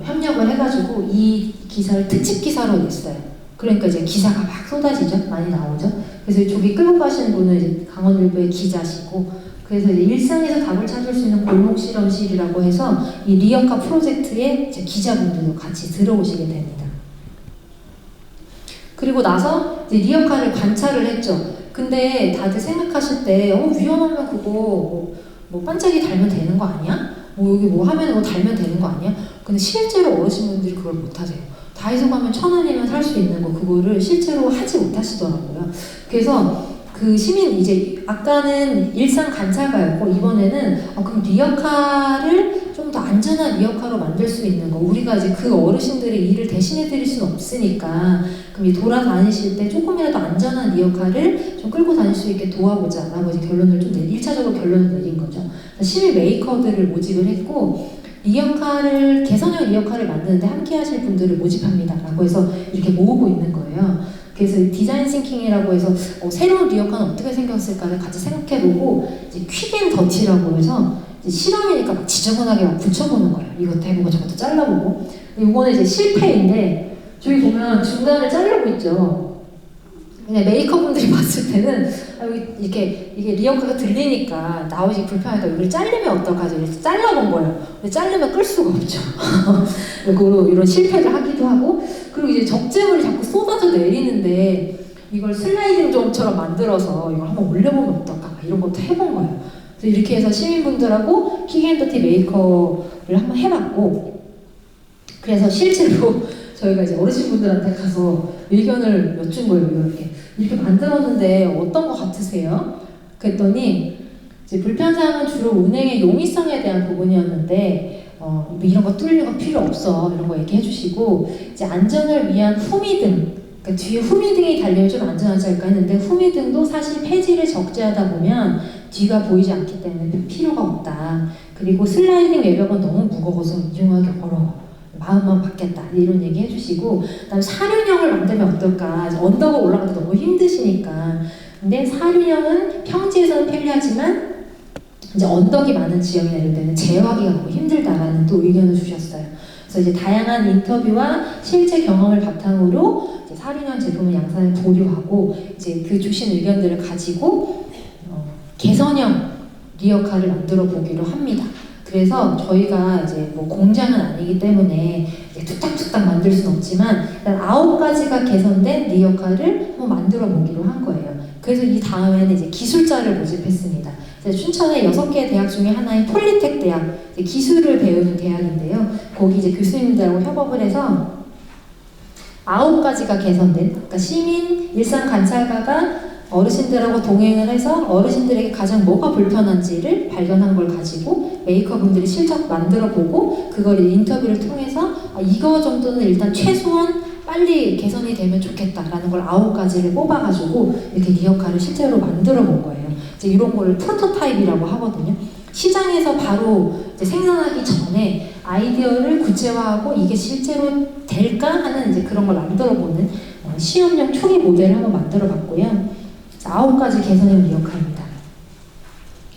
협력을 해가지고 이 기사를 특집 기사로 냈어요. 그러니까 이제 기사가 막 쏟아지죠. 많이 나오죠. 그래서 저기 끌고 가시는 분은 이제 강원일보의 기자시고 그래서 이제 일상에서 답을 찾을 수 있는 골목 실험실이라고 해서 이 리어카 프로젝트에 이제 기자분들도 같이 들어오시게 됩니다. 그리고 나서 이제 리어카를 관찰을 했죠. 근데 다들 생각하실 때 위험하면 그거 뭐 반짝이 달면 되는 거 아니야? 여기 뭐 하면 뭐 달면 되는 거 아니야? 근데 실제로 어르신분들이 그걸 못하세요. 다이소 가면 1,000원이면 살 수 있는 거 그거를 실제로 하지 못하시더라고요. 그래서 그 시민 이제 아까는 일상 관찰가였고 이번에는 그럼 리어카를 좀 더 안전한 리어카로 만들 수 있는 거 우리가 이제 그 어르신들의 일을 대신해 드릴 수는 없으니까 그럼 이 돌아다니실 때 조금이라도 안전한 리어카를 좀 끌고 다닐 수 있게 도와보자라고 이제 결론을 좀 1차적으로 결론을 내린 거죠. 시민 메이커들을 모집을 했고 리어카를 개선형 리어카를 만드는데 함께 하실 분들을 모집합니다라고 해서 이렇게 모으고 있는 거예요. 그래서 디자인 싱킹이라고 해서 새로운 리어카는 어떻게 생겼을까를 같이 생각해보고 이제 퀵앤 더티라고 해서 이제 실험이니까 막 지저분하게 막 붙여보는 거예요. 이것도 해보고 저것도 잘라보고. 이거는 이제 실패인데 저기 보면 중간을 자르고 있죠. 그냥 메이커분들이 봤을 때는 이렇게 이게 리어카가 들리니까 나오기 불편하니까 여기를 자르면 어떡하지? 이렇게 잘라본 거예요. 근데 자르면 끌 수가 없죠. 그리고 이런 실패를 하기도 하고 그리고 이제 적재물이 자꾸 쏟아져 내리는데 이걸 슬라이딩 존처럼 만들어서 이걸 한번 올려보면 어떨까? 이런 것도 해본 거예요. 그래서 이렇게 해서 시민분들하고 퀵앤더티 메이커를 한번 해봤고 그래서 실제로 저희가 이제 어르신분들한테 가서 의견을 여쭌 거예요. 이렇게 만들었는데 어떤 거 같으세요? 그랬더니 이제 불편사항은 주로 운행의 용이성에 대한 부분이었는데 뭐 이런 거 뚫는 거 필요 없어 이런 거 얘기해 주시고 이제 안전을 위한 후미등 그러니까 뒤에 후미등이 달리면 좀 안전하지 않을까 했는데 후미등도 사실 폐지를 적재하다 보면 뒤가 보이지 않기 때문에 필요가 없다. 그리고 슬라이딩 외벽은 너무 무거워서 이용하기 어려워. 마음만 받겠다 이런 얘기 해주시고 그다음에 사륜형을 만들면 어떨까 언덕을 올라가도 너무 힘드시니까 근데 사륜형은 평지에서는 편리하지만 이제 언덕이 많은 지역이나 이런 데는 제어하기가 너무 힘들다라는 또 의견을 주셨어요. 그래서 이제 다양한 인터뷰와 실제 경험을 바탕으로 이제 사륜형 제품을 양산을 보류하고 이제 그 주신 의견들을 가지고 개선형 리어카를 만들어 보기로 합니다. 그래서 저희가 이제 뭐 공장은 아니기 때문에 이제 툭탁툭탁 만들 수는 없지만 일단 9가지가 개선된 리어카를 한번 만들어 보기로 한 거예요. 그래서 이 다음에는 이제 기술자를 모집했습니다. 춘천의 6개 대학 중에 하나인 폴리텍 대학, 기술을 배우는 대학인데요. 거기 이제 교수님들하고 협업을 해서 9가지가 개선된, 그러니까 시민 일상 관찰가가 어르신들하고 동행을 해서 어르신들에게 가장 뭐가 불편한지를 발견한 걸 가지고 메이커분들이 실적 만들어 보고 그걸 인터뷰를 통해서 이거 정도는 일단 최소한 빨리 개선이 되면 좋겠다라는 걸 9가지를 뽑아가지고 이렇게 리어카를 실제로 만들어 본 거예요. 이제 이런 걸 프로토타입이라고 하거든요. 시장에서 바로 이제 생산하기 전에 아이디어를 구체화하고 이게 실제로 될까 하는 이제 그런 걸 만들어 보는 시험용 초기 모델을 한번 만들어 봤고요. 9가지 개선형 리어카입니다.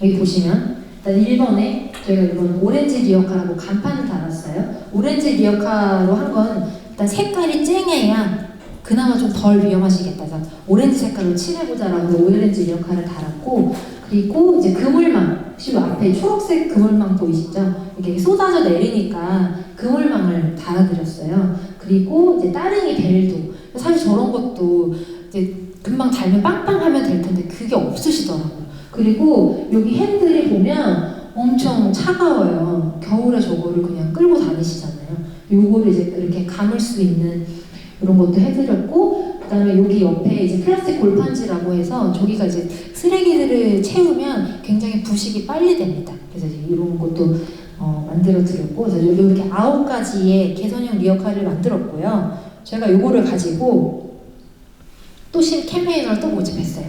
여기 보시면 일단 1번에 저희가 이번 오렌지 리어카라고 간판을 달았어요. 오렌지 리어카로 한 건 일단 색깔이 쨍해야 그나마 좀 덜 위험하시겠다. 그래서 오렌지 색깔로 칠해보자라고 오렌지 리어카를 달았고 그리고 이제 그물망, 혹시 앞에 초록색 그물망 보이시죠? 이게 쏟아져 내리니까 그물망을 달아드렸어요. 그리고 이제 따릉이 벨도 사실 저런 것도 이제 금방 달면 빵빵하면 될 텐데 그게 없으시더라고요. 그리고 여기 핸들이 보면 엄청 차가워요. 겨울에 저거를 그냥 끌고 다니시잖아요. 요거를 이제 이렇게 감을 수 있는 이런 것도 해드렸고 그 다음에 여기 옆에 이제 플라스틱 골판지라고 해서 저기가 이제 쓰레기들을 채우면 굉장히 부식이 빨리 됩니다. 그래서 이제 이런 것도 만들어 드렸고 그래서 이렇게 9가지의 개선형 리어카를 만들었고요. 저희가 요거를 가지고 또 캠페인을 또 모집했어요.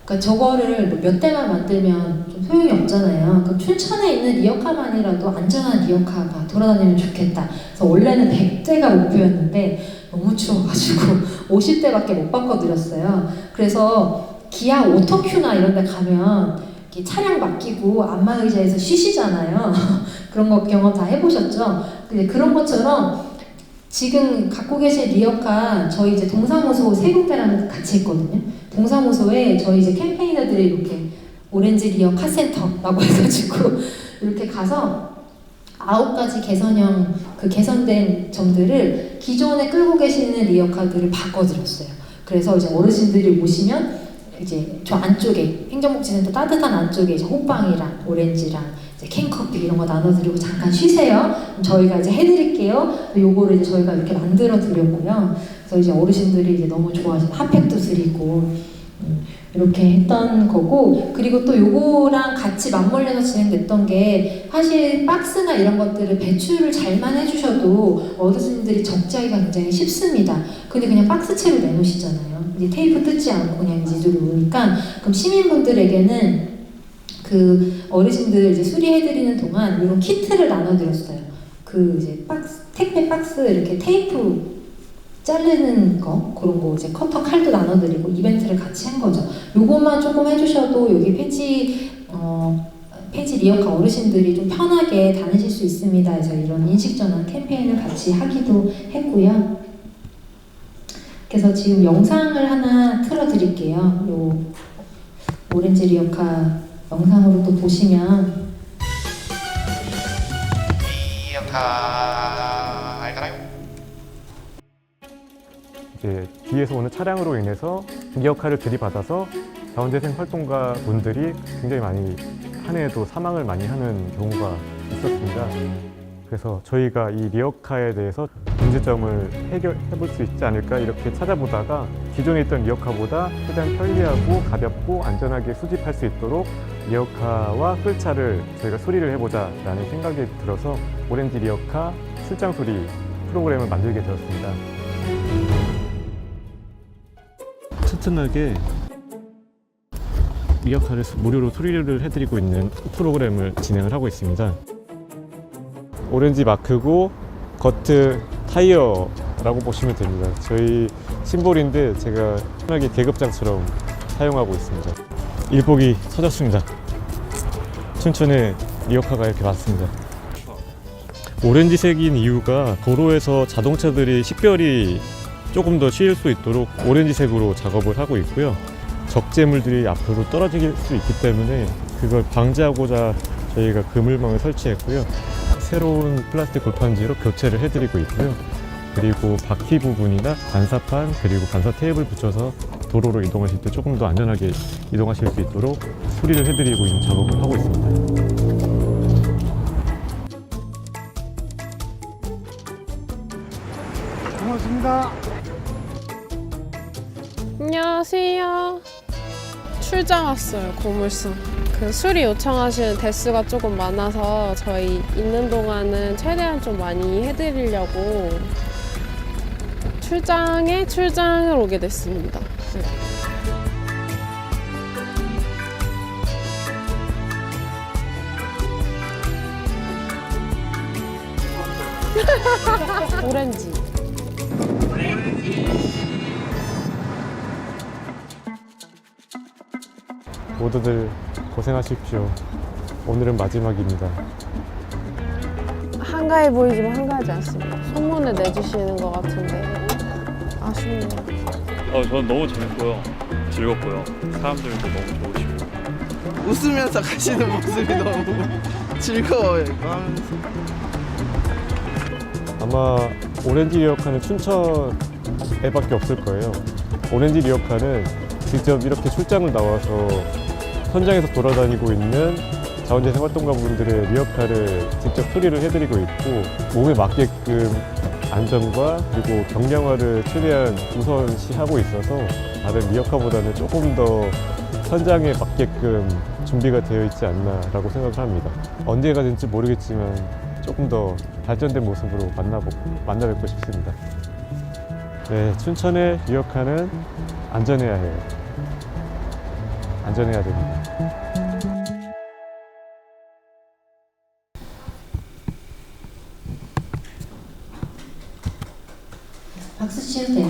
그러니까 저거를 뭐몇 대만 만들면 좀 소용이 없잖아요. 그럼 춘천에 있는 리어카만이라도 안전한 리어카가 돌아다니면 좋겠다. 그래서 원래는 100대가 목표였는데 너무 추워가지고 50대밖에 못 바꿔드렸어요. 그래서 기아 오토큐나 이런 데 가면 이렇게 차량 맡기고 안마의자에서 쉬시잖아요. 그런 거 경험 다 해보셨죠? 근데 그런 것처럼 지금 갖고 계신 리어카 저희 이제 동사무소 3군데랑 같이 있거든요. 동사무소에 저희 이제 캠페이너들이 이렇게 오렌지 리어카 센터라고 해가지고 이렇게 가서 9가지 개선형 그 개선된 점들을 기존에 끌고 계시는 리어카들을 바꿔드렸어요. 그래서 이제 어르신들이 오시면 이제 저 안쪽에 행정복지센터 따뜻한 안쪽에 이제 호빵이랑 오렌지랑 이제 캔커피 이런 거 나눠드리고 잠깐 쉬세요. 그럼 저희가 이제 해드릴게요. 요거를 이제 저희가 이렇게 만들어 드렸고요. 그래서 이제 어르신들이 이제 너무 좋아하시는 핫팩도 드리고 이렇게 했던 거고, 그리고 또 요거랑 같이 맞물려서 진행됐던 게 사실 박스나 이런 것들을 배출을 잘만 해주셔도 어르신들이 적재하기가 굉장히 쉽습니다. 근데 그냥 박스채로 내놓으시잖아요. 이제 테이프 뜯지 않고 그냥 이지로 놓으니까, 그럼 시민분들에게는 그 어르신들 이제 수리해드리는 동안 이런 키트를 나눠드렸어요. 그 이제 박스, 택배 박스 이렇게 테이프 자르는 거, 그런 거 이제 커터 칼도 나눠드리고 이벤트를 같이 한 거죠. 요것만 조금 해주셔도 여기 폐지 리어카 어르신들이 좀 편하게 다니실 수 있습니다. 해서 이런 인식전환 캠페인을 같이 하기도 했고요. 그래서 지금 영상을 하나 틀어드릴게요. 요 오렌지 리어카 영상으로 또 보시면 리어카 알까요? 이제 뒤에서 오는 차량으로 인해서 리어카를 들이받아서 자원재생 활동가 분들이 굉장히 많이 한 해에도 사망을 많이 하는 경우가 있었습니다. 그래서 저희가 이 리어카에 대해서 문제점을 해결해 볼 수 있지 않을까 이렇게 찾아보다가 기존에 있던 리어카보다 최대한 편리하고 가볍고 안전하게 수집할 수 있도록 리어카와 끌차를 저희가 수리를 해보자 라는 생각이 들어서 오렌지 리어카 출장 수리 프로그램을 만들게 되었습니다. 튼튼하게 리어카를 무료로 수리를 해드리고 있는 프로그램을 진행을 하고 있습니다. 오렌지 마크고 겉트 타이어라고 보시면 됩니다. 저희 심볼인데 제가 편하게 계급장처럼 사용하고 있습니다. 일복이 터졌습니다. 춘천에 리어카가 이렇게 왔습니다. 오렌지색인 이유가 도로에서 자동차들이 식별이 조금 더 쉬울 수 있도록 오렌지색으로 작업을 하고 있고요. 적재물들이 앞으로 떨어질 수 있기 때문에 그걸 방지하고자 저희가 그물망을 설치했고요. 새로운 플라스틱 골판지로 교체를 해드리고 있고요. 그리고 바퀴 부분이나 반사판 그리고 반사 테이프를 붙여서 도로로 이동하실 때 조금 더 안전하게 이동하실 수 있도록 수리를 해드리고 있는 작업을 하고 있습니다. 고맙습니다. 안녕하세요. 출장 왔어요, 고물상. 그 수리 요청하시는 대수가 조금 많아서 저희 있는 동안은 최대한 좀 많이 해드리려고 출장을 오게 됐습니다. 네. 오렌지. 모두들 고생하십시오. 오늘은 마지막입니다. 한가해 보이지만 한가하지 않습니다. 소문을 내주시는 것 같은데 아쉽네요. 저는 너무 재밌고요. 즐겁고요. 사람들도 너무 좋으시고. 웃으면서 가시는 모습이 너무 즐거워요. 이거 하면서. 아마 오렌지 리어카는 춘천에밖에 없을 거예요. 오렌지 리어카는 직접 이렇게 출장을 나와서 현장에서 돌아다니고 있는 자원재생 활동가분들의 리어카를 직접 수리를 해드리고 있고, 몸에 맞게끔 안전과 그리고 경량화를 최대한 우선시하고 있어서 다른 리어카보다는 조금 더 현장에 맞게끔 준비가 되어 있지 않나라고 생각을 합니다. 언제가 될지 모르겠지만 조금 더 발전된 모습으로 만나 뵙고 싶습니다. 네, 춘천의 리어카는 안전해야 해요. 안전해야 됩니다. 박수 치셔도 돼요.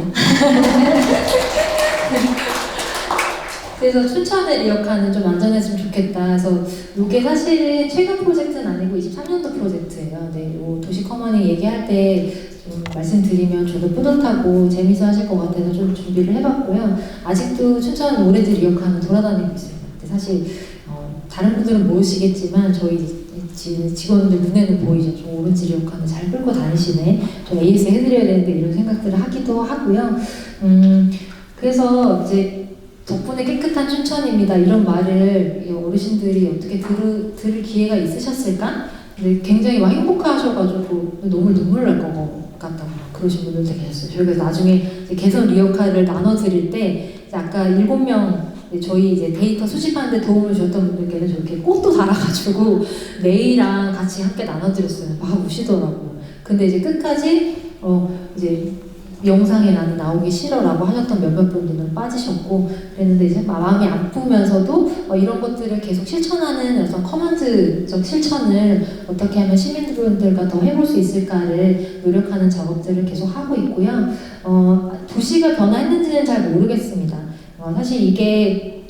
그래서 춘천의 리어카는 좀 안전했으면 좋겠다. 그래서 이게 사실은 최근 프로젝트는 아니고 23년도 프로젝트예요. 네, 요 도시 커머닝 얘기할 때 좀 말씀드리면 저도 뿌듯하고 재미있어 하실 것 같아서 좀 준비를 해봤고요. 아직도 춘천 오렌지 리어카는 돌아다니고 있습니다. 근데 사실 다른 분들은 모르시겠지만 저희 직원들 눈에는 보이죠. 저 오렌지 리어카는 잘 끌고 다니시네. 좀 AS 해드려야 되는데 이런 생각들을 하기도 하고요. 그래서 이제 덕분에 깨끗한 춘천입니다. 이런 말을 이 어르신들이 어떻게 들을 기회가 있으셨을까? 근데 굉장히 막 행복하셔가지고 눈물 날 것 같다고 그러신 분들도 계셨어요. 저희가 나중에 이제 개선 리어카를 나눠드릴 때 이제 아까 7명 저희 이제 데이터 수집하는데 도움을 주셨던 분들께는 저렇게 꽃도 달아가지고 레이랑 같이 함께 나눠드렸어요. 막 우시더라고요. 근데 이제 끝까지 이제 영상에 나는 나오기 싫어라고 하셨던 몇몇 분들은 빠지셨고 그랬는데 이제 마음이 아프면서도 이런 것들을 계속 실천하는 어떤 커먼드적 실천을 어떻게 하면 시민분들과 더 해볼 수 있을까를 노력하는 작업들을 계속 하고 있고요. 도시가 변화했는지는 잘 모르겠습니다. 사실 이게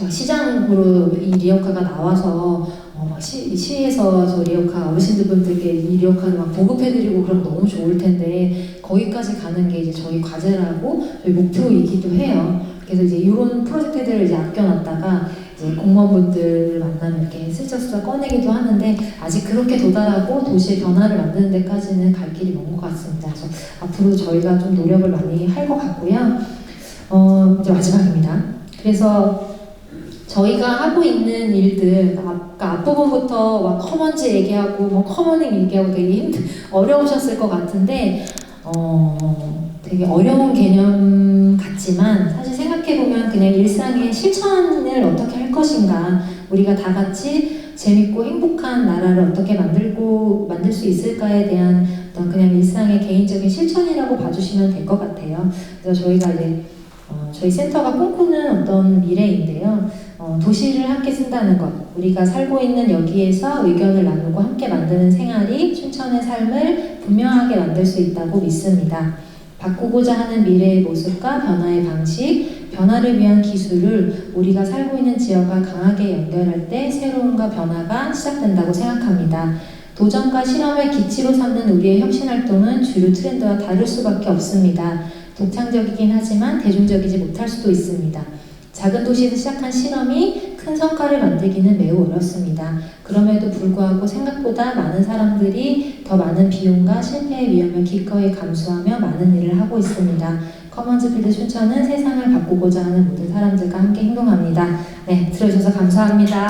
막 시장으로 이 리어카가 나와서 막 시에서 저 리어카 어르신들분들께 이 리어카를 막 보급해드리고 그러면 너무 좋을 텐데 거기까지 가는 게 이제 저희 과제라고 저희 목표이기도 해요. 그래서 이제 이런 프로젝트들을 이제 아껴놨다가 이제 공무원분들을 만나면 이렇게 슬쩍슬쩍 꺼내기도 하는데 아직 그렇게 도달하고 도시의 변화를 만드는 데까지는 갈 길이 먼 것 같습니다. 그래서 앞으로 저희가 좀 노력을 많이 할 것 같고요. 이제 마지막입니다. 그래서 저희가 하고 있는 일들, 아까 앞부분부터 막 커먼즈 얘기하고 뭐 커머닝 얘기하고 되게 어려우셨을 것 같은데 되게 어려운 개념 같지만 사실 생각해보면 그냥 일상의 실천을 어떻게 할 것인가, 우리가 다 같이 재밌고 행복한 나라를 어떻게 만들 수 있을까에 대한 어떤 그냥 일상의 개인적인 실천이라고 봐주시면 될 것 같아요. 그래서 저희가 이제 저희 센터가 꿈꾸는 어떤 미래인데요. 도시를 함께 쓴다는 것, 우리가 살고 있는 여기에서 의견을 나누고 함께 만드는 생활이 춘천의 삶을 분명하게 만들 수 있다고 믿습니다. 바꾸고자 하는 미래의 모습과 변화의 방식, 변화를 위한 기술을 우리가 살고 있는 지역과 강하게 연결할 때 새로움과 변화가 시작된다고 생각합니다. 도전과 실험을 기치로 삼는 우리의 혁신활동은 주류 트렌드와 다를 수밖에 없습니다. 독창적이긴 하지만 대중적이지 못할 수도 있습니다. 작은 도시에서 시작한 실험이 큰 성과를 만들기는 매우 어렵습니다. 그럼에도 불구하고 생각보다 많은 사람들이 더 많은 비용과 실패의 위험을 기꺼이 감수하며 많은 일을 하고 있습니다. 커먼즈 필드 춘천은 세상을 바꾸고자 하는 모든 사람들과 함께 행동합니다. 네, 들어주셔서 감사합니다.